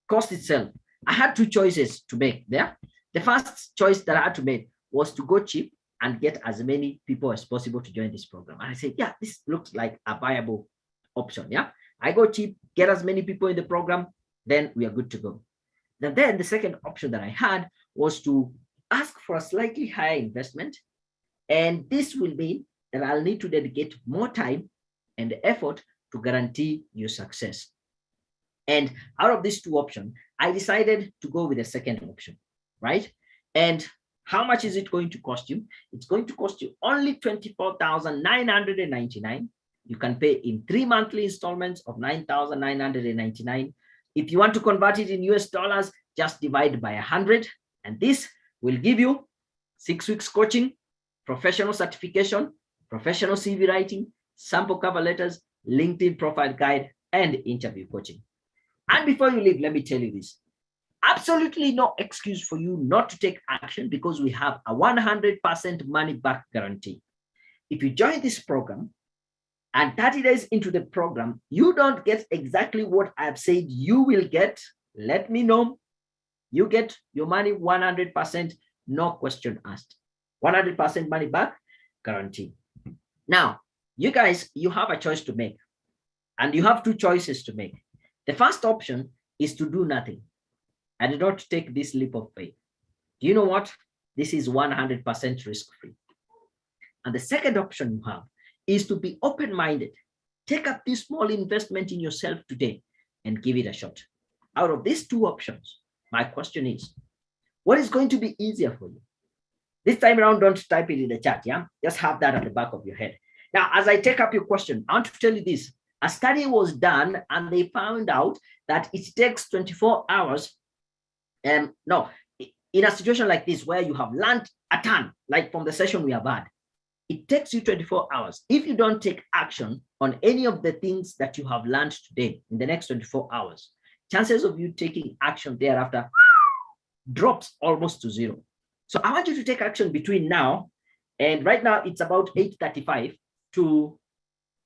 cost itself, I had 2 choices to make there. The first choice that I had to make was to go cheap and get as many people as possible to join this program. And I said, yeah, this looks like a viable option. Yeah, I go cheap, get as many people in the program, then we are good to go. Then the second option that I had was to ask for a slightly higher investment. And this will mean that I'll need to dedicate more time and effort to guarantee your success. And out of these 2 options, I decided to go with the second option, right? And how much is it going to cost you? It's going to cost you only $24,999. You can pay in 3 monthly installments of $9,999. If you want to convert it in US dollars, just divide by 100. And this will give you 6 weeks coaching, professional certification, professional CV writing, sample cover letters, LinkedIn profile guide, and interview coaching. And before you leave, let me tell you this. Absolutely no excuse for you not to take action, because we have a 100% money back guarantee. If you join this program and 30 days into the program, you don't get exactly what I've said you will get, let me know. You get your money 100%, no question asked. 100% money back guarantee. Now, you guys, you have a choice to make, and you have 2 choices to make. The first option is to do nothing and not take this leap of faith. Do you know what? This is 100% risk-free. And the second option you have is to be open-minded. Take up this small investment in yourself today and give it a shot. Out of these 2 options, my question is, what is going to be easier for you? This time around, don't type it in the chat, yeah? Just have that at the back of your head. Now, as I take up your question, I want to tell you this. A study was done and they found out that it takes 24 hours. No, in a situation like this where you have learned a ton, like from the session we have had, it takes you 24 hours. If you don't take action on any of the things that you have learned today in the next 24 hours, chances of you taking action thereafter drops almost to zero. So I want you to take action between now and right now it's about 8:35 to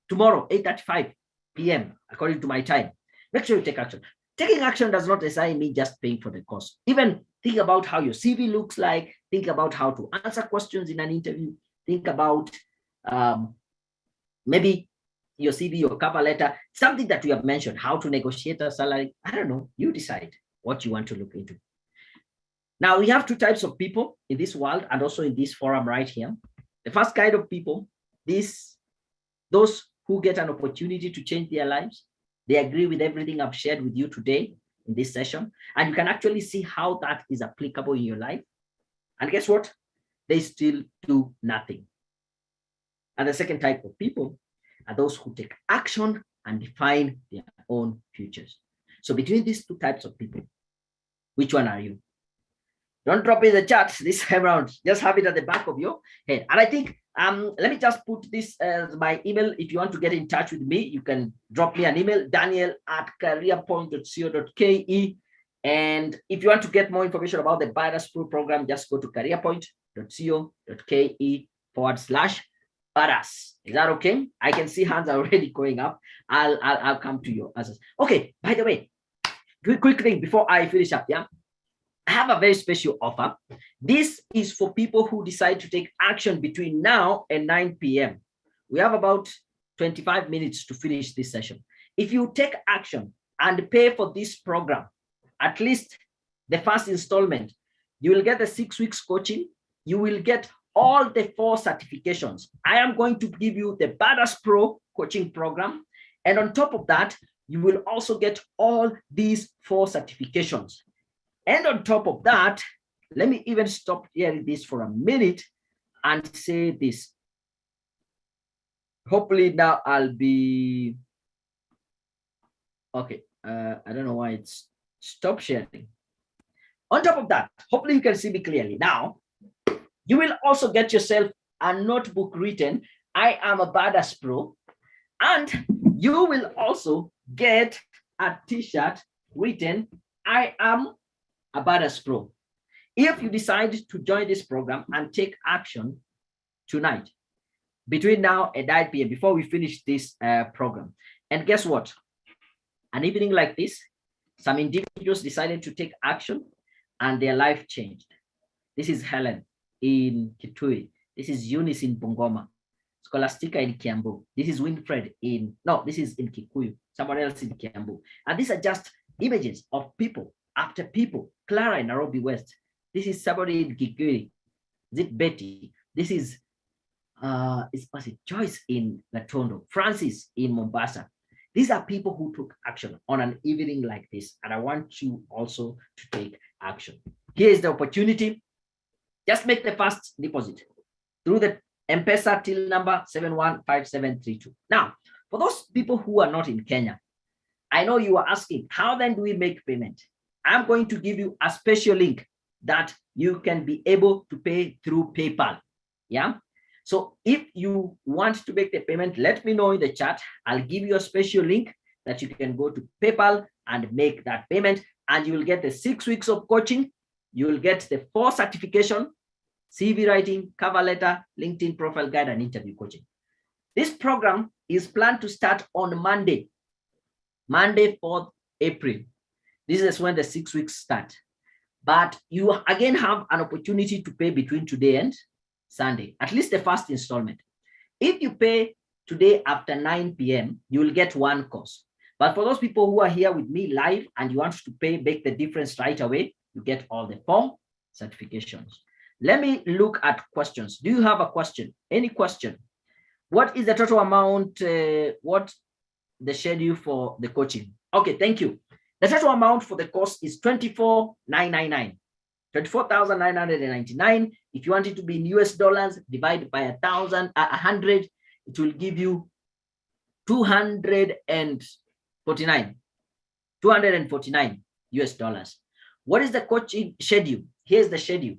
tomorrow, 8:35 p.m. according to my time. Make sure you take action. Taking action does not necessarily mean just paying for the course. Even think about how your CV looks like. Think about how to answer questions in an interview. Think about maybe your CV, your cover letter, something that we have mentioned, how to negotiate a salary. I don't know. You decide what you want to look into. Now, we have two types of people in this world and also in this forum right here. The first kind of people, those who get an opportunity to change their lives. They agree with everything I've shared with you today in this session. And you can actually see how that is applicable in your life. And guess what? They still do nothing. And the second type of people are those who take action and define their own futures. So between these two types of people, which one are you? Don't drop in the chat this time around. Just have it at the back of your head. And I think, let me just put this as my email. If you want to get in touch with me, you can drop me an email, daniel@careerpoint.co.ke. And if you want to get more information about the Badass Pro program, just go to careerpoint.co.ke/Badass. Is that okay? I can see hands are already going up. I'll come to your answers. Okay, by the way, quick thing before I finish up, yeah? I have a very special offer. This is for people who decide to take action between now and 9 p.m. We have about 25 minutes to finish this session. If you take action and pay for this program, at least the first installment, you will get the 6 weeks coaching. You will get all the 4 certifications. I am going to give you the Badass Pro coaching program. And on top of that, you will also get all these 4 certifications. And on top of that, let me even stop hearing this for a minute and say this. Hopefully now I'll be, okay. I don't know why it's stopped sharing. On top of that, hopefully you can see me clearly. Now, you will also get yourself a notebook written, I am a Badass Pro, and you will also get a t-shirt written, I am a Badass Pro. If you decide to join this program and take action tonight, between now and 9 p.m., before we finish this program, and guess what? An evening like this, some individuals decided to take action and their life changed. This is Helen in Kitui. This is Eunice in Bungoma. Scholastica in Kiambu. This is Winfred this is in Kikuyu. Someone else in Kiambu. And these are just images of people after people. Clara in Nairobi West. This is somebody in Kikuyu. Is it Betty? This is Joyce in Latondo. Francis in Mombasa. These are people who took action on an evening like this. And I want you also to take action. Here is the opportunity. Just make the first deposit through the M-Pesa till number 715732. Now, for those people who are not in Kenya, I know you are asking, how then do we make payment? I'm going to give you a special link that you can be able to pay through PayPal. Yeah. So if you want to make the payment, let me know in the chat. I'll give you a special link that you can go to PayPal and make that payment, and you will get the 6 weeks of coaching. You will get the 4 certification, CV writing, cover letter, LinkedIn profile guide, and interview coaching. This program is planned to start on Monday, 4th April. This is when the 6 weeks start. But you again have an opportunity to pay between today and Sunday, at least the first installment. If you pay today after 9 p.m., you will get 1 course. But for those people who are here with me live and you want to pay, make the difference right away, you get all the 4 certifications. Let me look at questions. Do you have a question? Any question? What is the total amount? What the schedule for the coaching? Okay, thank you. The total amount for the course is $24,999. $24,999. If you want it to be in US dollars, divide by 100, it will give you 249 US dollars. What is the coaching schedule? Here's the schedule.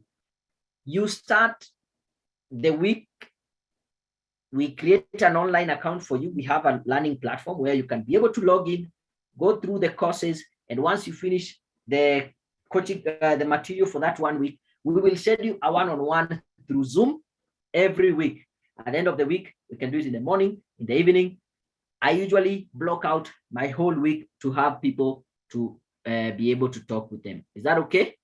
You start the week, we create an online account for you. We have a learning platform where you can be able to log in, go through the courses, and once you finish the coaching, the material for that 1 week, we will send you a one-on-one through Zoom every week. At the end of the week, we can do it in the morning, in the evening. I usually block out my whole week to have people to be able to talk with them. Is that okay?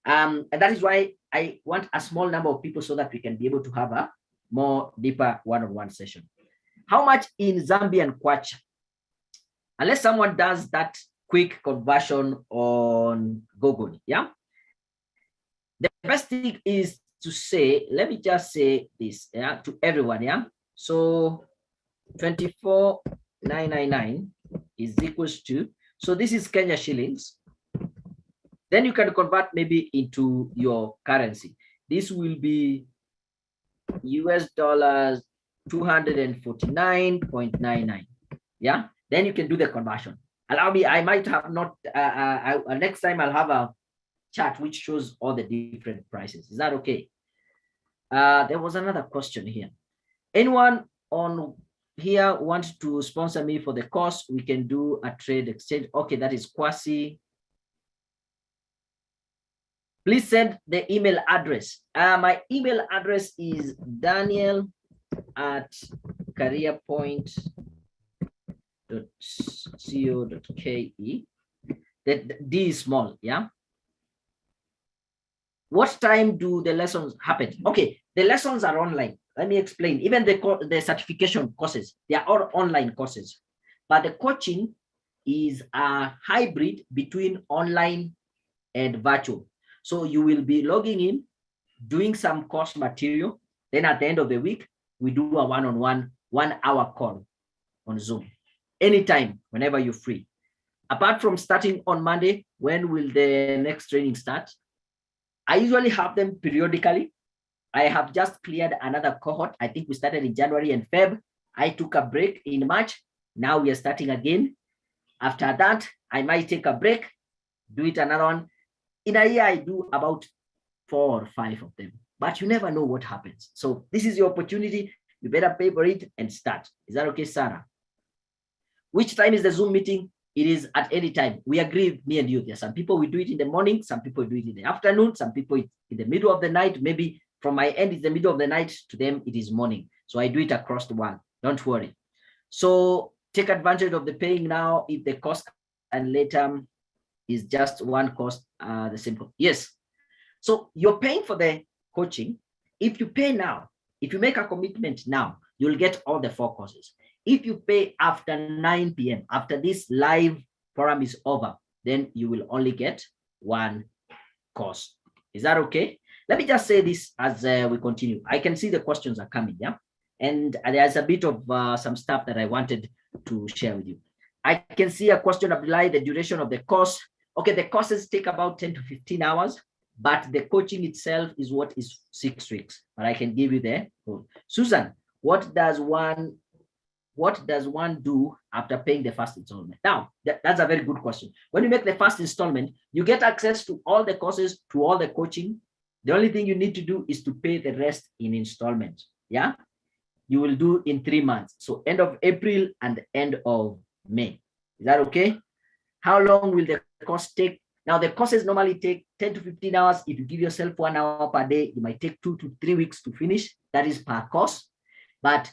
And that is why I want a small number of people so that we can be able to have a more deeper one-on-one session. How much in Zambian kwacha? Unless someone does that quick conversion on Google, yeah? The best thing is to say, let me just say this, yeah, to everyone, yeah? So 24,999 is equals to, so this is Kenya shillings. Then you can convert maybe into your currency. This will be US dollars 249.99. Yeah, then you can do the conversion. Allow me, I might have not, next time I'll have a chart which shows all the different prices. Is that okay? There was another question here. Anyone on here wants to sponsor me for the course? We can do a trade exchange. Okay, that is Kwasi. Please send the email address. My email address is daniel@careerpoint.co.ke. That D is small, yeah. What time do the lessons happen? Okay, the lessons are online. Let me explain. Even the certification courses, they are all online courses. But the coaching is a hybrid between online and virtual. So you will be logging in, doing some course material. Then at the end of the week, we do a one-on-one 1 hour call on Zoom. Anytime, whenever you're free. Apart from starting on Monday, when will the next training start? I usually have them periodically. I have just cleared another cohort. I think we started in January and Feb. I took a break in March. Now we are starting again. After that, I might take a break, do it another one. In a year, I do about 4 or 5 of them, but you never know what happens. So this is your opportunity. You better pay for it and start. Is that okay, Sarah? Which time is the Zoom meeting? It is at any time. We agree, me and you. There are some people we do it in the morning, some people do it in the afternoon, some people in the middle of the night. Maybe from my end, it's the middle of the night. To them, it is morning. So I do it across the one. Don't worry. So take advantage of the paying now. If the cost and later is just one cost, the simple. Yes. So you're paying for the coaching. If you pay now, if you make a commitment now, you'll get all the 4 courses. If you pay after 9 p.m., after this live forum is over, then you will only get 1 course. Is that okay? Let me just say this as we continue. I can see the questions are coming, yeah? And there's a bit of some stuff that I wanted to share with you. I can see a question of the duration of the course. Okay, the courses take about 10 to 15 hours, but the coaching itself is 6 weeks. But I can give you the code. Susan, what does one do after paying the first installment? Now, that's a very good question. When you make the first installment, you get access to all the courses, to all the coaching. The only thing you need to do is to pay the rest in installments. Yeah, you will do in 3 months. So end of April and end of May. Is that okay? How long will the course take? Now, the courses normally take 10 to 15 hours. If you give yourself 1 hour per day, it might take 2 to 3 weeks to finish. That is per course. But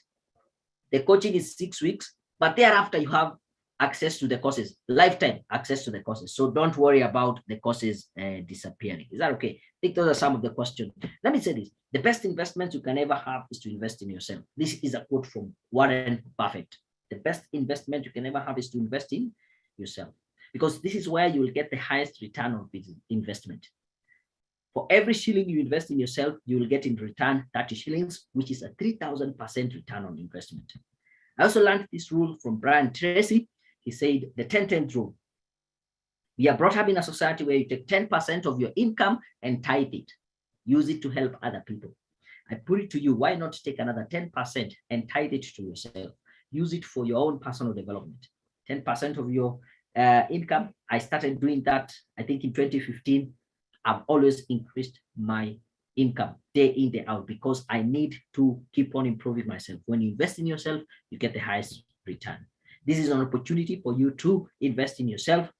the coaching is 6 weeks. But thereafter, you have access to the courses, lifetime access to the courses. So don't worry about the courses disappearing. Is that okay? I think those are some of the questions. Let me say this. The best investment you can ever have is to invest in yourself. This is a quote from Warren Buffett. The best investment you can ever have is to invest in yourself, because this is where you will get the highest return on investment. For every shilling you invest in yourself, you will get in return 30 shillings, which is a 3,000% return on investment. I also learned this rule from Brian Tracy. He said the 10-10 rule. We are brought up in a society where you take 10% of your income and tithe it. Use it to help other people. I put it to you, why not take another 10% and tithe it to yourself? use it for your own personal development. 10% of your income. I started doing that, I think, in 2015. I've always increased my income day in, day out, because I need to keep on improving myself. When you invest in yourself, you get the highest return. This is an opportunity for you to invest in yourself.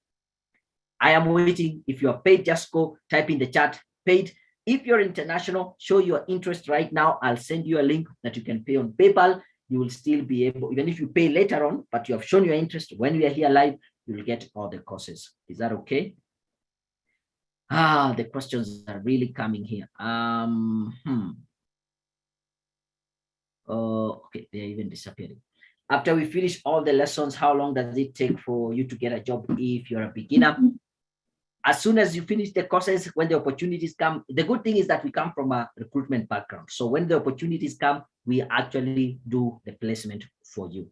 I am waiting. If you are paid, just go type in the chat, paid. If you're international, show your interest right now. I'll send you a link that you can pay on PayPal. You will still be able, even if you pay later on, but you have shown your interest, when we are here live, you will get all the courses. Is that okay? The questions are really coming here. Okay, they're even disappearing. After we finish all the lessons, how long does it take for you to get a job if you're a beginner? As soon as you finish the courses, when the opportunities come, the good thing is that we come from a recruitment background. So when the opportunities come, we actually do the placement for you.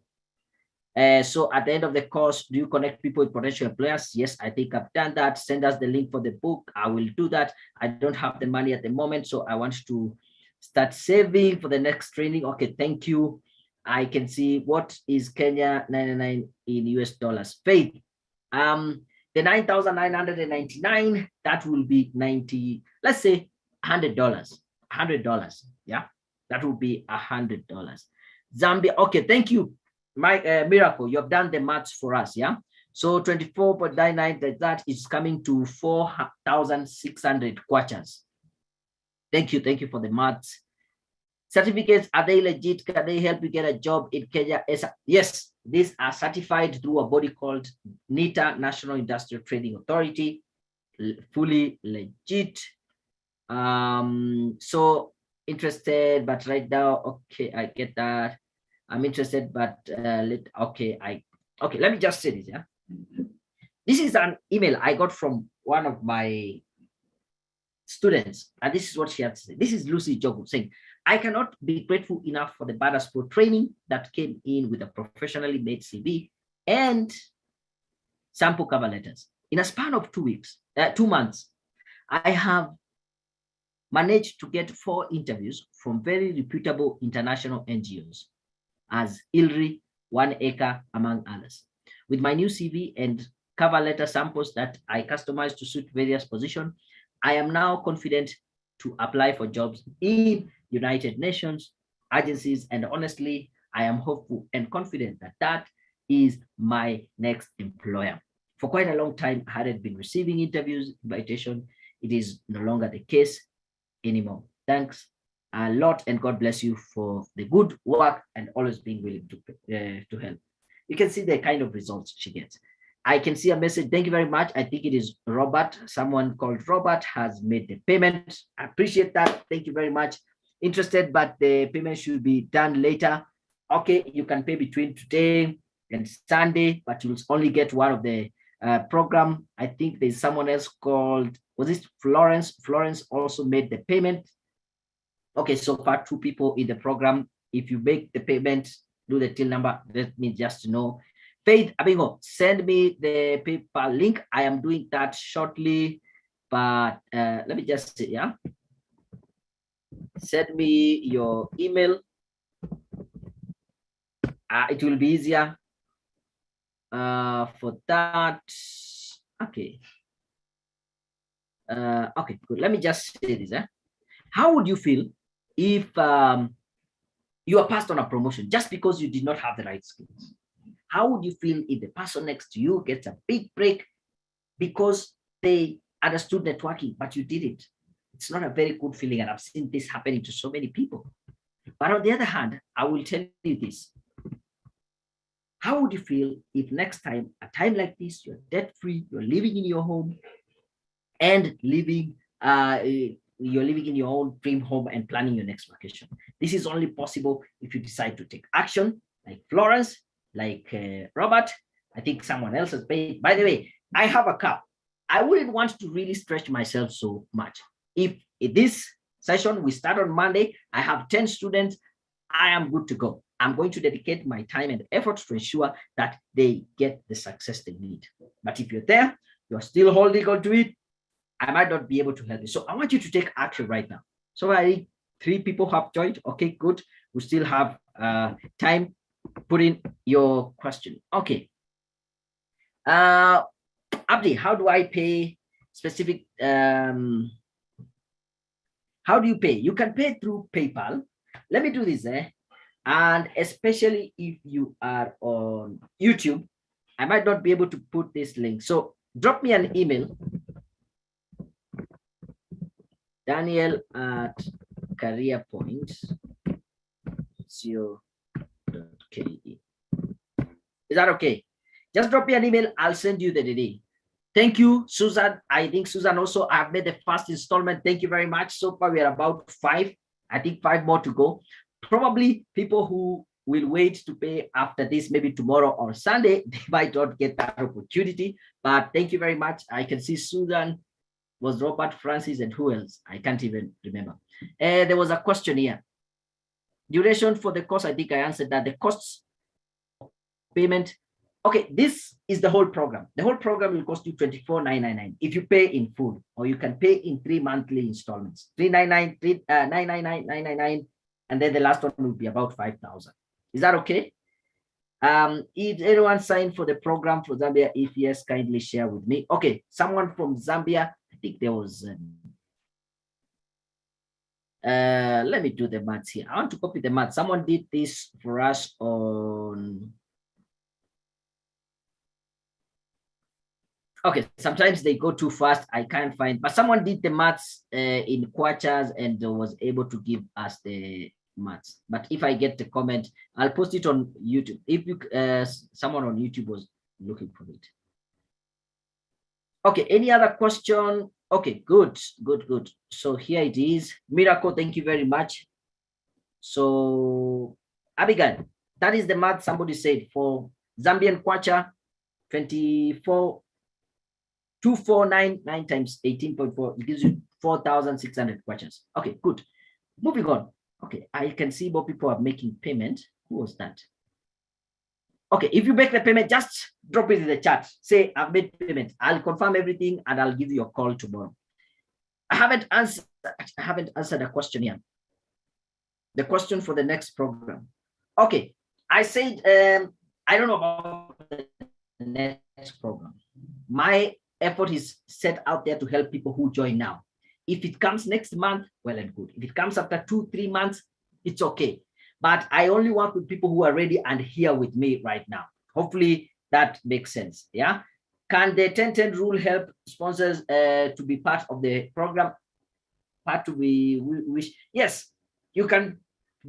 So at the end of the course, do you connect people with potential employers? Yes, I think I've done that. Send us the link for the book. I will do that. I don't have the money at the moment, so I want to start saving for the next training. Okay, thank you. I can see, what is Kenya 99 in US dollars? Faith, the 9,999, that will be 90, let's say $100. Yeah, that will be $100. Zambia, okay, thank you. Miracle, you have done the maths for us. Yeah, so 24.99, that is coming to 4,600 kwachas. Thank you for the maths. Certificates, are they legit? Can they help you get a job in Kenya? Yes, these are certified through a body called NITA, National Industrial Training Authority, fully legit. So interested, but right now, okay, I get that. I'm interested, but okay, let me just say this. Yeah, this is an email I got from one of my students, and this is what she had to say. This is Lucy Jogu saying, I cannot be grateful enough for the Badass Pro training that came in with a professionally made CV and sample cover letters. In a span of 2 months, I have managed to get 4 interviews from very reputable international NGOs as ILRI, 1 Acre, among others. With my new CV and cover letter samples that I customized to suit various positions, I am now confident to apply for jobs in United Nations agencies, and honestly, I am hopeful and confident that that is my next employer. For quite a long time, I hadn't been receiving interviews, invitation. It is no longer the case anymore. Thanks a lot, and God bless you for the good work and always being willing to help. You can see the kind of results she gets. I can see a message. Thank you very much. I think it is Robert. Someone called Robert has made the payment. I appreciate that. Thank you very much. Interested, but the payment should be done later. Okay, you can pay between today and Sunday, but you'll only get one of the program. I think there's someone else called, was this Florence? Florence also made the payment. Okay, so far 2 people in the program. If you make the payment, do the till number. Let me just know. Faith Abingo, send me the PayPal link. I am doing that shortly, but let me just say, yeah. Send me your email. It will be easier for that. Okay. Okay, good. Let me just say this. How would you feel if you are passed on a promotion just because you did not have the right skills? How would you feel if the person next to you gets a big break because they understood networking, but you didn't? It's not a very good feeling, and I've seen this happening to so many people. But on the other hand, I will tell you this. How would you feel if next time, a time like this, you're debt-free, you're living in your home, and you're living in your own dream home and planning your next vacation? This is only possible if you decide to take action, like Florence, like Robert. I think someone else has paid. By the way, I have a car. I wouldn't want to really stretch myself so much. If in this session we start on Monday, I have 10 students, I am good to go. I'm going to dedicate my time and effort to ensure that they get the success they need. But if you're there, you're still holding on to it, I might not be able to help you. So I want you to take action right now. So I 3 people have joined. Okay, good. We still have time. put in your question. Okay. Abdi, how do I pay specific? How do you pay? You can pay through PayPal. Let me do this. And especially if you are on YouTube, I might not be able to put this link. So drop me an email, daniel@careerpoints.co.ke. Is that okay? Just drop me an email. I'll send you the DD. Thank you, Susan. I think Susan also, I've made the first installment. Thank you very much. So far, we are about 5. I think 5 more to go. Probably people who will wait to pay after this, maybe tomorrow or Sunday, they might not get that opportunity. But thank you very much. I can see Susan, was Robert, Francis, and who else? I can't even remember. There was a question here. Duration for the course, I think I answered that. The costs of payment. Okay, this is the whole program. The whole program will cost you $24,999 if you pay in full, or you can pay in 3 monthly installments. $399, $999, $999, and then the last one will be about $5,000. Is that okay? If anyone signed for the program for Zambia, if yes, kindly share with me. Okay, someone from Zambia. I think there was. Let me do the maths here. I want to copy the math. Someone did this for us on. Okay, sometimes they go too fast. I can't find, but someone did the maths in Quachas and was able to give us the maths. But if I get the comment, I'll post it on YouTube. If you, someone on YouTube was looking for it. Okay, any other question? Okay, good. So here it is. Miracle, thank you very much. So Abigail, that is the math somebody said for Zambian Kwacha, 2,499 times 18.4, it gives you 4,600 Kwachas. Okay, good. Moving on. Okay, I can see more people are making payment. Who was that? Okay, if you make the payment, just drop it in the chat. Say, I've made payment. I'll confirm everything and I'll give you a call tomorrow. I haven't answered a question here. The question for the next program. Okay, I said, I don't know about the next program. My effort is set out there to help people who join now. If it comes next month, well and good. If it comes after 2-3 months, it's okay. But I only work with people who are ready and here with me right now. Hopefully that makes sense. Yeah. Can the 10-10 rule help sponsors to be part of the program? Part to be wish? Yes, you can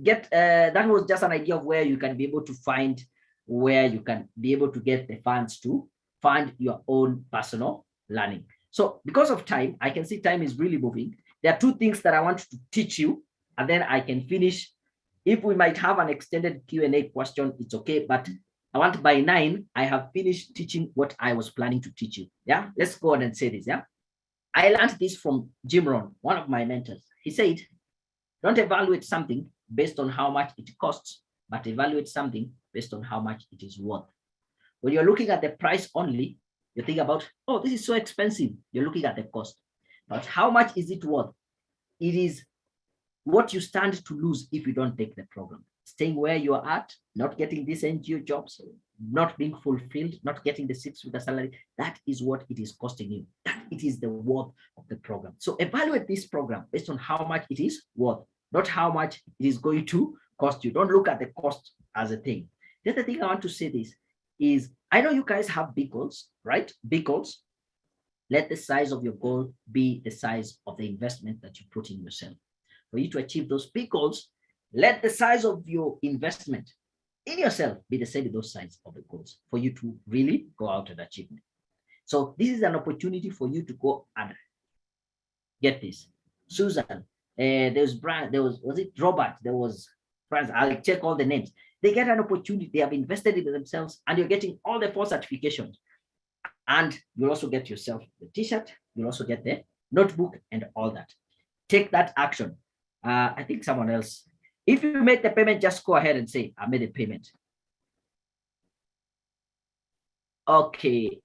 get. That was just an idea of where you can be able to find where you can be able to get the funds to fund your own personal learning. So because of time, I can see time is really moving. There are 2 things that I want to teach you, and then I can finish. If we might have an extended Q&A question, it's okay. But I want by 9, I have finished teaching what I was planning to teach you. Yeah, let's go on and say this. Yeah, I learned this from Jim Rohn, one of my mentors. He said, don't evaluate something based on how much it costs, but evaluate something based on how much it is worth. When you're looking at the price only, you think about, oh, this is so expensive. You're looking at the cost. But how much is it worth? It is what you stand to lose if you don't take the program. Staying where you are at, not getting these NGO jobs, not being fulfilled, not getting the 6-figure salary, that is what it is costing you. That it is the worth of the program. So evaluate this program based on how much it is worth, not how much it is going to cost you. Don't look at the cost as a thing. The other thing I want to say this is, I know you guys have big goals, right? Big goals. Let the size of your goal be the size of the investment that you put in yourself. For you to achieve those big goals, let the size of your investment in yourself be the same with those size of the goals for you to really go out and achieve it. So this is an opportunity for you to go and get this. Susan, there was Brian, was it Robert? There was France. I'll check all the names. They get an opportunity. They have invested in themselves, and you're getting all the 4 certifications. And you'll also get yourself the t-shirt. You'll also get the notebook and all that. Take that action. I think someone else. If you made the payment, just go ahead and say, I made a payment. Okay.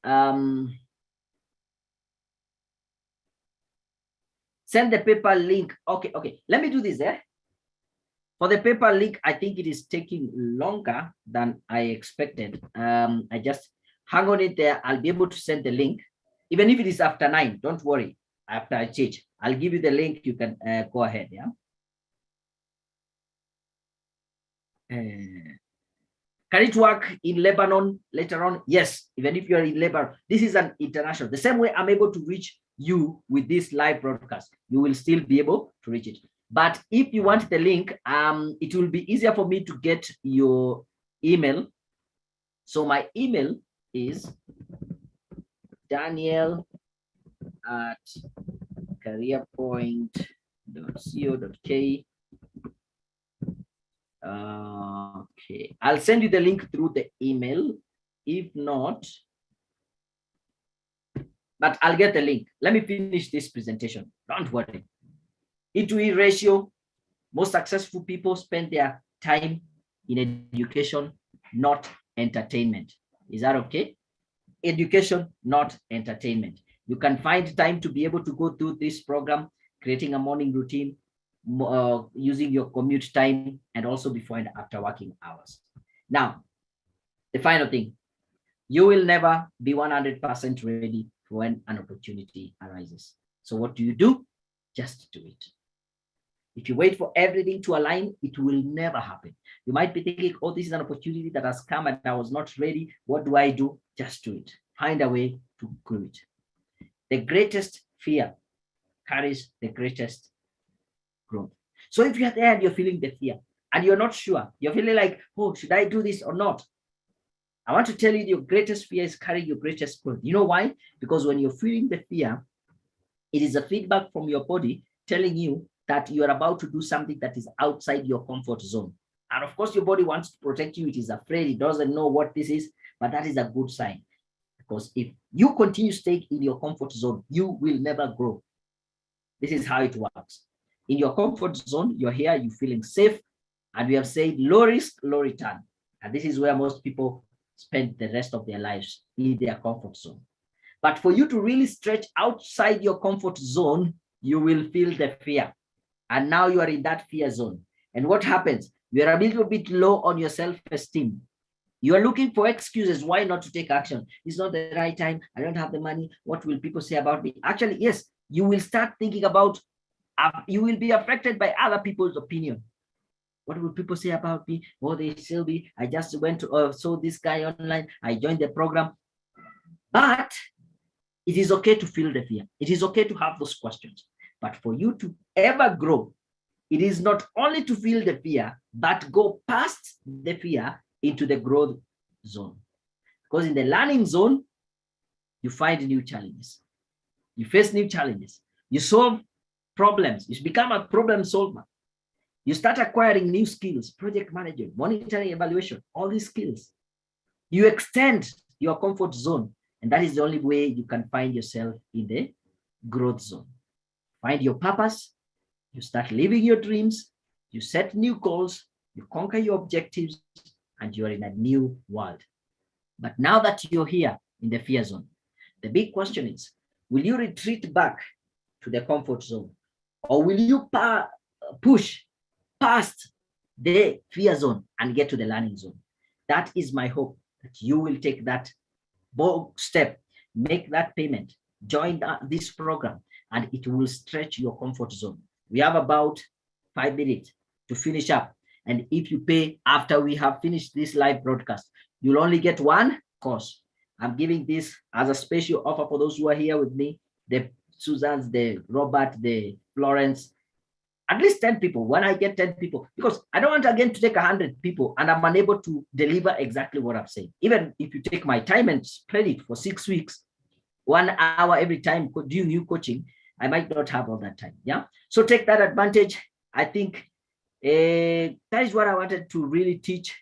Send the PayPal link. Okay. Let me do this there. For the paper link, I think it is taking longer than I expected. I just hang on it there. I'll be able to send the link, even if it is after 9. Don't worry. After I change, I'll give you the link. You can go ahead. Yeah. Can it work in Lebanon later on? Yes, even if you're in Lebanon. This is an international. The same way I'm able to reach you with this live broadcast, you will still be able to reach it. But if you want the link, it will be easier for me to get your email. So my email is daniel@careerpoint.co.k. Okay, I'll send you the link through the email. If not, but I'll get the link. Let me finish this presentation. Don't worry. E/E ratio, most successful people spend their time in education, not entertainment. Is that okay? Education, not entertainment. You can find time to be able to go through this program, creating a morning routine, using your commute time, and also before and after working hours. Now, the final thing, you will never be 100% ready for when an opportunity arises. So what do? Just do it. If you wait for everything to align, it will never happen. You might be thinking, oh, this is an opportunity that has come and I was not ready. What do I do? Just do it. Find a way to do it. The greatest fear carries the greatest growth. So if you're there and you're feeling the fear and you're not sure, you're feeling like, oh, should I do this or not? I want to tell you your greatest fear is carrying your greatest growth. You know why? Because when you're feeling the fear, it is a feedback from your body telling you that you are about to do something that is outside your comfort zone. And of course, your body wants to protect you. It is afraid. It doesn't know what this is, but that is a good sign. Because if you continue staying in your comfort zone, you will never grow. This is how it works. In your comfort zone, you're here, you're feeling safe, and we have said low risk, low return. And this is where most people spend the rest of their lives, in their comfort zone. But for you to really stretch outside your comfort zone, you will feel the fear. And now you are in that fear zone. And what happens? You are a little bit low on your self-esteem. You are looking for excuses why not to take action. It's not the right time. I don't have the money. What will people say about me? Actually, yes, you will start thinking about, you will be affected by other people's opinion. What will people say about me? Oh, they still be, I just went to, saw this guy online. I joined the program. But it is okay to feel the fear. It is okay to have those questions. But for you to ever grow, it is not only to feel the fear, but go past the fear into the growth zone. Because in the learning zone, you find new challenges. You face new challenges. You solve problems. You become a problem solver. You start acquiring new skills, project management, monitoring, evaluation, all these skills. You extend your comfort zone. And that is the only way you can find yourself in the growth zone. Find your purpose. You start living your dreams. You set new goals. You conquer your objectives. And you are in a new world. But now that you're here in the fear zone, the big question is, will you retreat back to the comfort zone? Or will you push past the fear zone and get to the learning zone? That is my hope, that you will take that bold step, make that payment, join this program, and it will stretch your comfort zone. We have about 5 minutes to finish up. And if you pay after we have finished this live broadcast, you'll only get one course. I'm giving this as a special offer for those who are here with me, the Susans, the Robert, the Florence, at least 10 people. When I get 10 people, because I don't want again to take 100 people and I'm unable to deliver exactly what I'm saying. Even if you take my time and spread it for 6 weeks, 1 hour every time doing new coaching, I might not have all that time. Yeah. So take that advantage. I think that is what I wanted to really teach.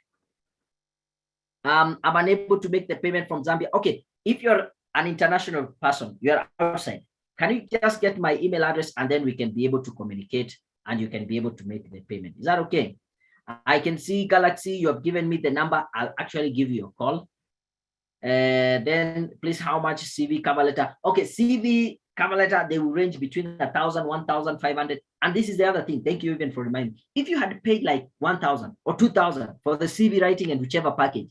I'm unable to make the payment from Zambia. Okay. If you're an international person, you're outside, can you just get my email address and then we can be able to communicate and you can be able to make the payment? Is that okay? I can see Galaxy, you have given me the number. I'll actually give you a call. Then please, how much CV cover letter? Okay, CV, cover letter, they will range between 1,000, 1,500. And this is the other thing. Thank you even for reminding me. If you had paid like 1,000 or 2,000 for the CV writing and whichever package,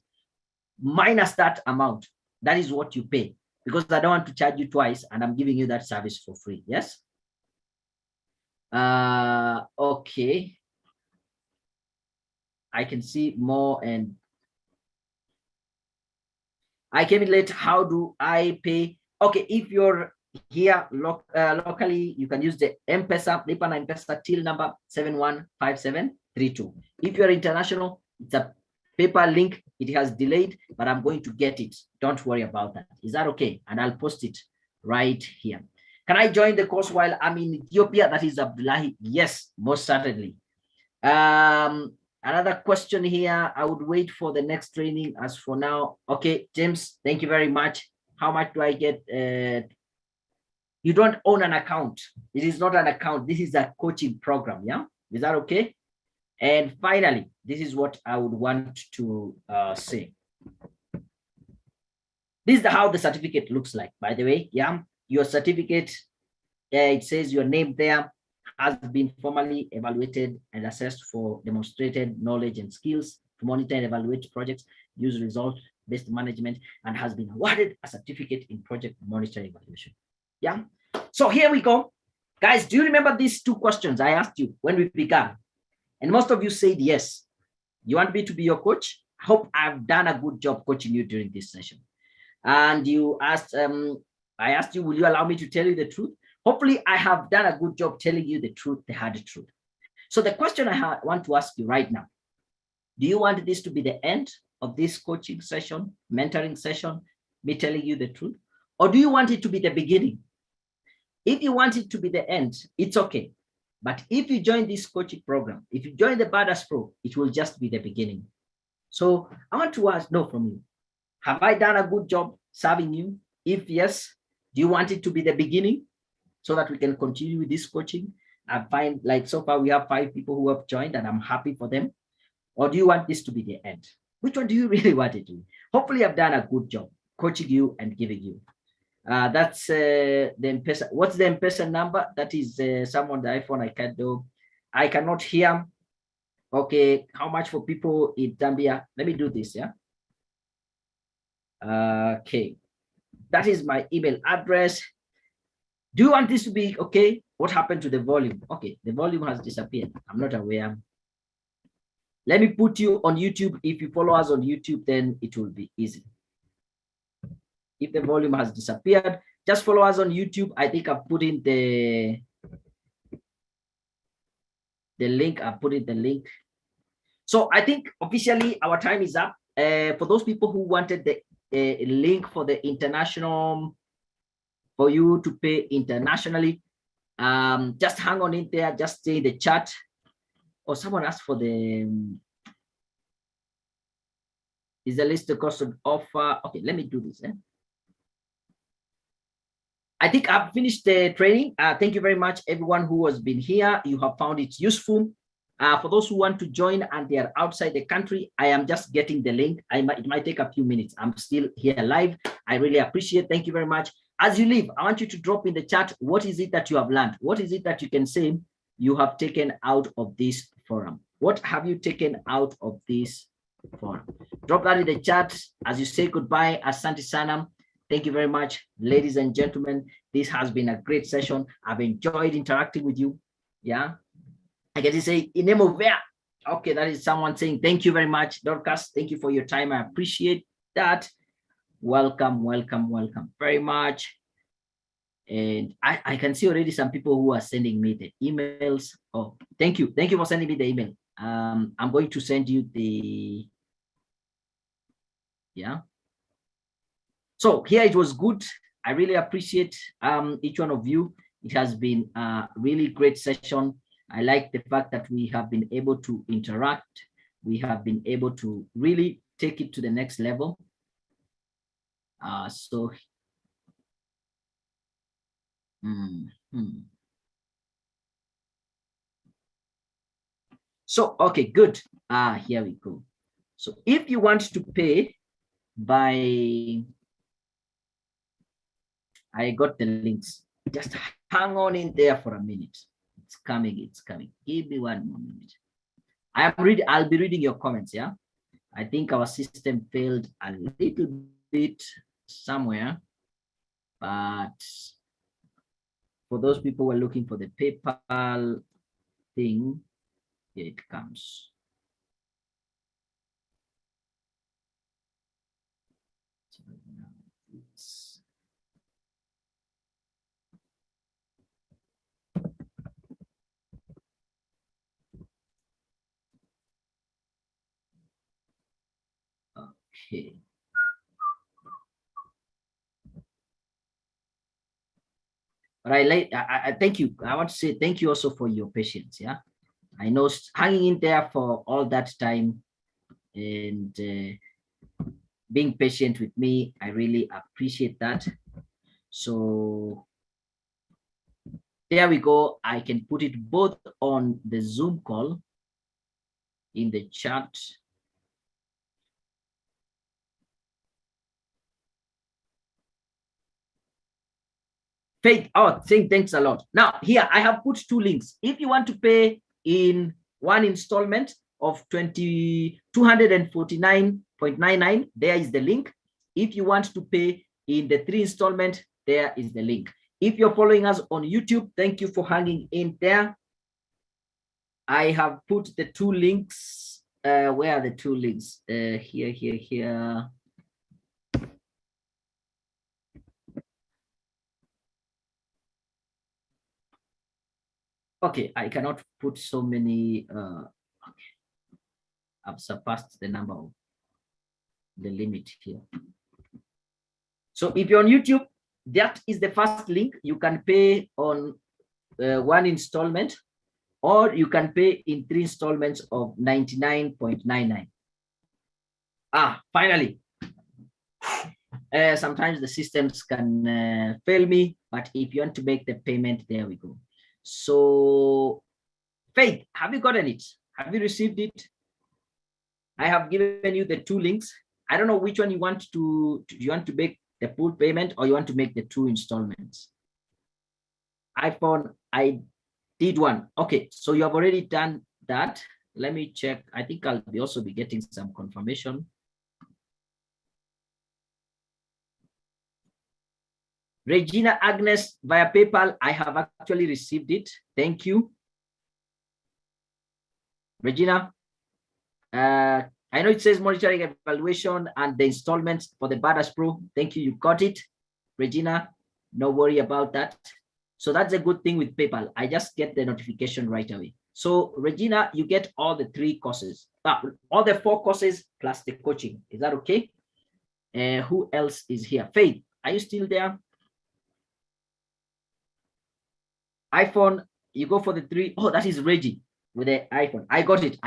minus that amount, that is what you pay, because I don't want to charge you twice and I'm giving you that service for free. Yes. Okay. I can see more, and I came in late. How do I pay? Okay, if you're here locally, you can use the M-Pesa, Lipa na M-Pesa till number 715732. If you're international, it's a paper link. It has delayed, but I'm going to get it. Don't worry about that. Is that okay? And I'll post it right here. Can I join the course while I'm in Ethiopia? That is Abdullahi. Yes, most certainly. Another question here. I would wait for the next training as for now. Okay, James, thank you very much. How much do I get? You don't own an account. It is not an account. This is a coaching program. Yeah, is that okay? And finally, this is what I would want to say. This is how the certificate looks like, by the way. Yeah, your certificate, it says your name there, has been formally evaluated and assessed for demonstrated knowledge and skills to monitor and evaluate projects, use result-based management, and has been awarded a certificate in project monitoring evaluation. Yeah. So here we go. Guys, do you remember these two questions I asked you when we began? And most of you said yes. You want me to be your coach? I hope I've done a good job coaching you during this session. And you asked, I asked you, will you allow me to tell you the truth? Hopefully I have done a good job telling you the truth, the hard truth. So the question I want to ask you right now, do you want this to be the end of this coaching session, mentoring session, me telling you the truth? Or do you want it to be the beginning? If you want it to be the end, it's okay. But if you join this coaching program, if you join the Badass Pro, it will just be the beginning. So I want to know from you, have I done a good job serving you? If yes, do you want it to be the beginning so that we can continue with this coaching? I find like so far we have 5 people who have joined and I'm happy for them. Or do you want this to be the end? Which one do you really want it to be? Hopefully I've done a good job coaching you and giving you. That's the M-Pesa. What's the M-Pesa number? That is someone the iPhone I can't do. I cannot hear. Okay, how much for people in Zambia? Let me do this, yeah. Okay, that is my email address. Do you want this to be okay? What happened to the volume? Okay, the volume has disappeared. I'm not aware. Let me put you on YouTube. If you follow us on YouTube, then it will be easy. If the volume has disappeared, just follow us on YouTube. I think I've put in the link. I put in the link. So I think officially our time is up. For those people who wanted the link for the international, for you to pay internationally, just hang on in there. Just stay in the chat. Or someone asked for the is the list the cost of offer. Okay, let me do this. I think I've finished the training. Thank you very much, everyone who has been here. You have found it useful. For those who want to join and they are outside the country, I am just getting the link. It might take a few minutes. I'm still here live. I really appreciate. Thank you very much. As you leave, I want you to drop in the chat. What is it that you have learned? What is it that you can say you have taken out of this forum? What have you taken out of this forum? Drop that in the chat as you say goodbye. Asante sana. Thank you very much, ladies and gentlemen. This has been a great session. I've enjoyed interacting with you. Yeah. I get to say, Inemovea. Okay, that is someone saying, thank you very much, Dorcas. Thank you for your time. I appreciate that. Welcome, welcome, welcome very much. And I can see already some people who are sending me the emails. Oh, thank you. Thank you for sending me the email. I'm going to send you the, yeah. So here it was good. I really appreciate each one of you. It has been a really great session. I like the fact that we have been able to interact. We have been able to really take it to the next level. So, okay, good. Here we go. So if you want to pay by, I got the links. Just hang on in there for a minute. It's coming, it's coming. Give me 1 more minute. I'll be reading your comments, yeah? I think our system failed a little bit somewhere, but for those people who are looking for the PayPal thing, here it comes. Okay. But I thank you. I want to say thank you also for your patience. Yeah, I know hanging in there for all that time and being patient with me. I really appreciate that. So there we go. I can put it both on the Zoom call in the chat. Faith, saying thanks a lot. Now here I have put 2 links. If you want to pay in 1 installment of 249.99, there is the link. If you want to pay in the 3 installment, there is the link. If you're following us on YouTube, thank you for hanging in there. I have put the 2 links. Where are the 2 links? Here. Okay, I cannot put so many. Okay. I've surpassed the number of the limit here. So if you're on YouTube, that is the first link. You can pay on 1 installment, or you can pay in 3 installments of 99.99. Finally. Sometimes the systems can fail me, but if you want to make the payment, there we go. So, Faith, have you gotten it? Have you received it? I have given you the 2 links. I don't know which one you want to. Do you want to make the full payment or you want to make the 2 installments? iPhone, I did 1. Okay, so you have already done that. Let me check. I think I'll also be getting some confirmation. Regina Agnes via PayPal, I have actually received it. Thank you. Regina, I know it says monitoring evaluation and the installments for the Badass Pro. Thank you, you got it. Regina, no worry about that. So that's a good thing with PayPal. I just get the notification right away. So Regina, you get all the 3 courses, all the 4 courses plus the coaching. Is that okay? Who else is here? Faith, are you still there? iPhone, you go for the 3. Oh, that is Reggie with the iPhone. I got it.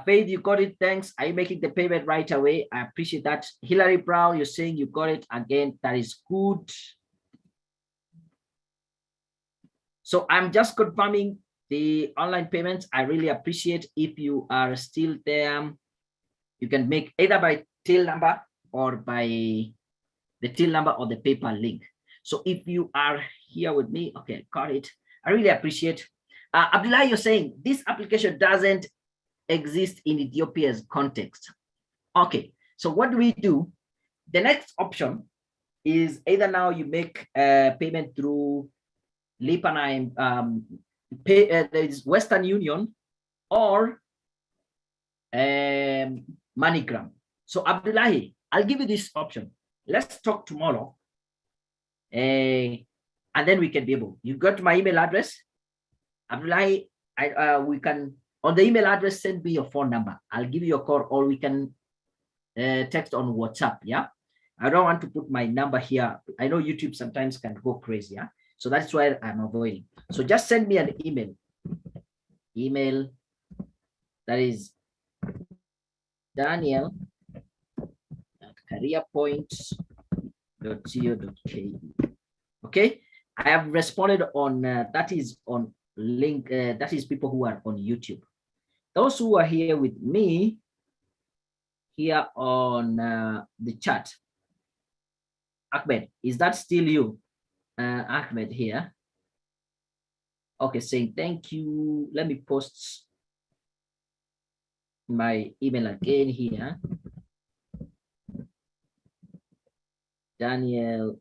Faith, you got it. Thanks. Are you making the payment right away? I appreciate that. Hillary Brown, you're saying you got it. Again, that is good. So I'm just confirming the online payments. I really appreciate if you are still there. You can make either by till number or by the till number or the PayPal link. So if you are here with me, okay, got it. I really appreciate. Abdullah, you're saying this application doesn't exist in Ethiopia's context. Okay, so what do we do? The next option is either now you make a payment through Lipanine, there is Western Union or MoneyGram. So Abdullahi, I'll give you this option. Let's talk tomorrow. And then we can be able. You got my email address, Abdullahi. We can on the email address send me your phone number. I'll give you a call, or we can text on WhatsApp. Yeah, I don't want to put my number here. I know YouTube sometimes can go crazy. Yeah, so that's why I'm avoiding. So just send me an email. Email that is daniel@careerpoints.co.ke. Okay, I have responded on that is on link. That is people who are on YouTube. Those who are here with me here on the chat. Ahmed, is that still you? Ahmed here. Okay, saying thank you. Let me post my email again here. Daniel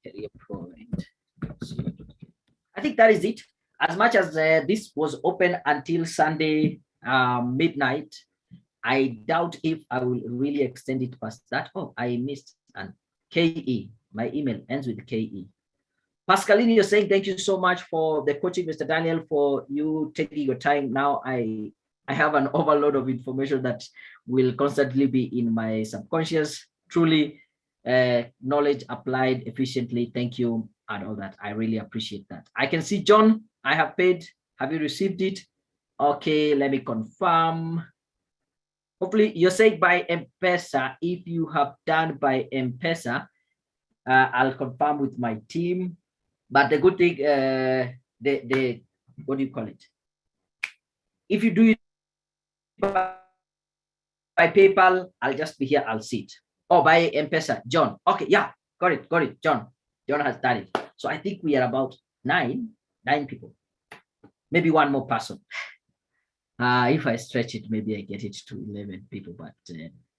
career point. I think that is it. As much as this was open until Sunday midnight, I doubt if I will really extend it past that. Oh, I missed an KE. My email ends with KE. Pascaline, you're saying thank you so much for the coaching, Mr. Daniel, for you taking your time. Now I have an overload of information that will constantly be in my subconscious. Truly, knowledge applied efficiently. Thank you and all that. I really appreciate that. I can see John, I have paid. Have you received it? Okay, let me confirm. Hopefully you're saying by M-Pesa. If you have done by M-Pesa, I'll confirm with my team. But the good thing, the what do you call it? If you do it by PayPal, I'll just be here, I'll see it. Oh, by M-Pesa, John. Okay, yeah, got it, John. John has done it. So I think we are about nine people. Maybe one more person. If I stretch it, maybe I get it to 11 people, but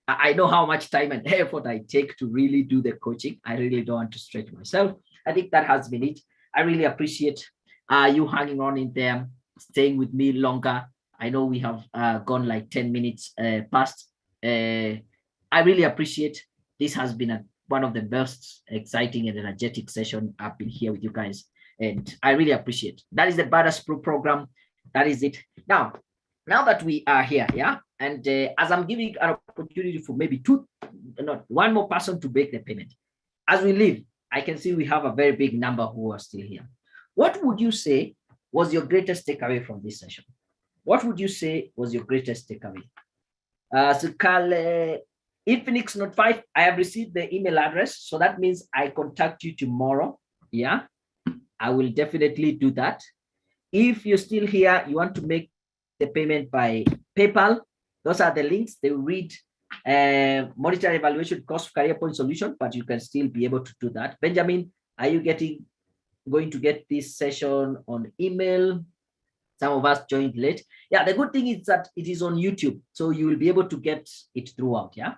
I know how much time and effort I take to really do the coaching. I really don't want to stretch myself. I think that has been it. I really appreciate you hanging on in there, staying with me longer. I know we have gone like 10 minutes past. I really appreciate. This has been one of the best exciting and energetic session I've been here with you guys. And I really appreciate. That is the Badass Pro program. That is it. Now that we are here, yeah, and as I'm giving an opportunity for maybe one more person to make the payment, as we leave, I can see we have a very big number who are still here. What would you say was your greatest takeaway from this session? What would you say was your greatest takeaway? So Carl, Infinix Note 5, I have received the email address, so that means I contact you tomorrow. Yeah, I will definitely do that. If you're still here, you want to make the payment by PayPal, those are the links. They will read monetary evaluation cost career point solution, but you can still be able to do that. Benjamin, are you going to get this session on email? Some of us joined late. Yeah, the good thing is that it is on YouTube, so you will be able to get it throughout. Yeah,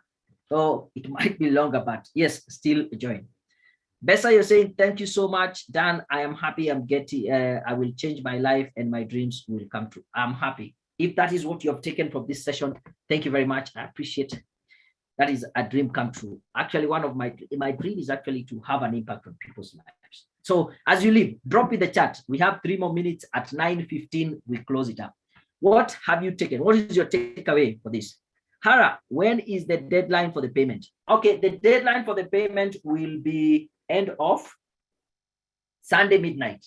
so it might be longer, but yes, still join. Bessa, you're saying thank you so much, Dan. I am happy. I will change my life and my dreams will come true. I'm happy. If that is what you have taken from this session, thank you very much. I appreciate it. That is a dream come true. Actually, one of my dream is actually to have an impact on people's lives. So as you leave, drop in the chat. We have 3 more minutes. At 9:15, we close it up. What have you taken? What is your takeaway for this? Hara, when is the deadline for the payment? Okay, the deadline for the payment will be end of Sunday midnight.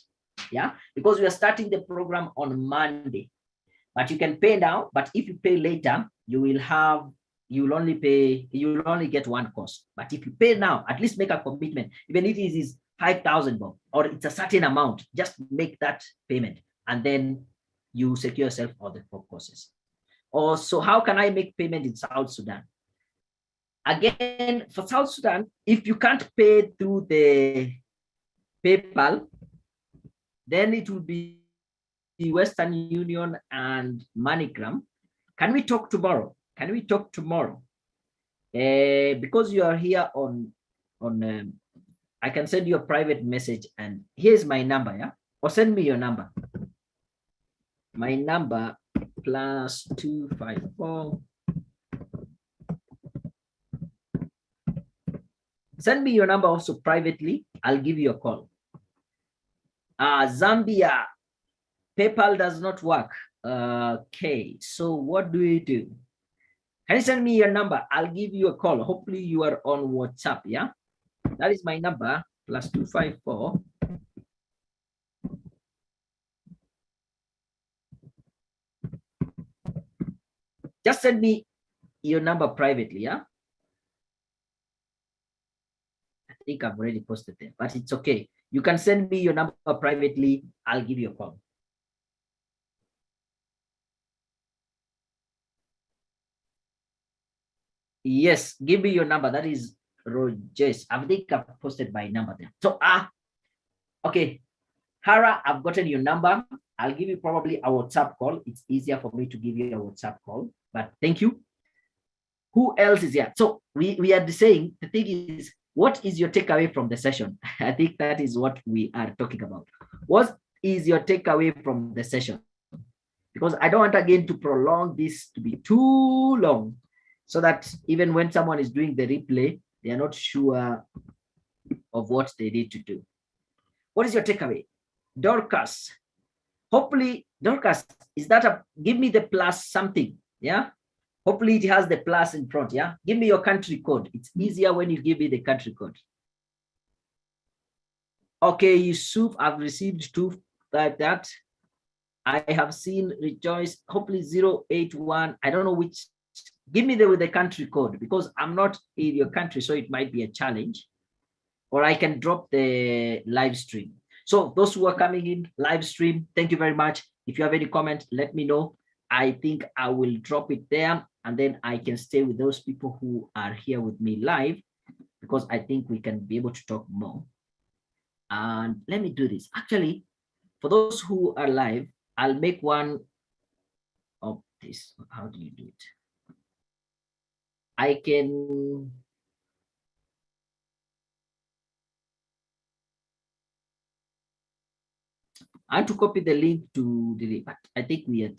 Yeah, because we are starting the program on Monday. But you can pay now, but if you pay later, you will only get one course. But if you pay now, at least make a commitment. Even if it is 5,000 or it's a certain amount, just make that payment and then you secure yourself all the 4 courses. So how can I make payment in South Sudan? Again, for South Sudan, if you can't pay through the PayPal, then it will be the Western Union and MoneyGram. Can we talk tomorrow? Because you are here on I can send you a private message and here's my number, yeah? Or send me your number. My number +254. Send me your number also privately. I'll give you a call. Zambia, PayPal does not work. Okay, so what do we do? Can you send me your number? I'll give you a call. Hopefully you are on WhatsApp, yeah? That is my number, +254. Just send me your number privately, yeah? I think I've already posted there, but it's okay. You can send me your number privately. I'll give you a call. Yes, give me your number. That is Rogers. I think I've posted my number there. So, okay. Hara, I've gotten your number. I'll give you probably a WhatsApp call. It's easier for me to give you a WhatsApp call, but thank you. Who else is here? So we are saying, the thing is, what is your takeaway from the session? I think that is what we are talking about. What is your takeaway from the session? Because I don't want again to prolong this to be too long, so that even when someone is doing the replay, they are not sure of what they need to do. What is your takeaway? Dorcas. Hopefully, Dorcas, is that give me the plus something, yeah? Hopefully it has the plus in front, yeah? Give me your country code. It's easier when you give me the country code. Okay, Yusuf, I've received two like that. I have seen Rejoice, hopefully 081. I don't know which. Give me with the country code, because I'm not in your country, so it might be a challenge. Or I can drop the live stream. So those who are coming in live stream, thank you very much. If you have any comment, let me know. I think I will drop it there, and then I can stay with those people who are here with me live, because I think we can be able to talk more. And let me do this. Actually, for those who are live, I'll make one of this. How do you do it? I can. I want to copy the link to the, but I think we are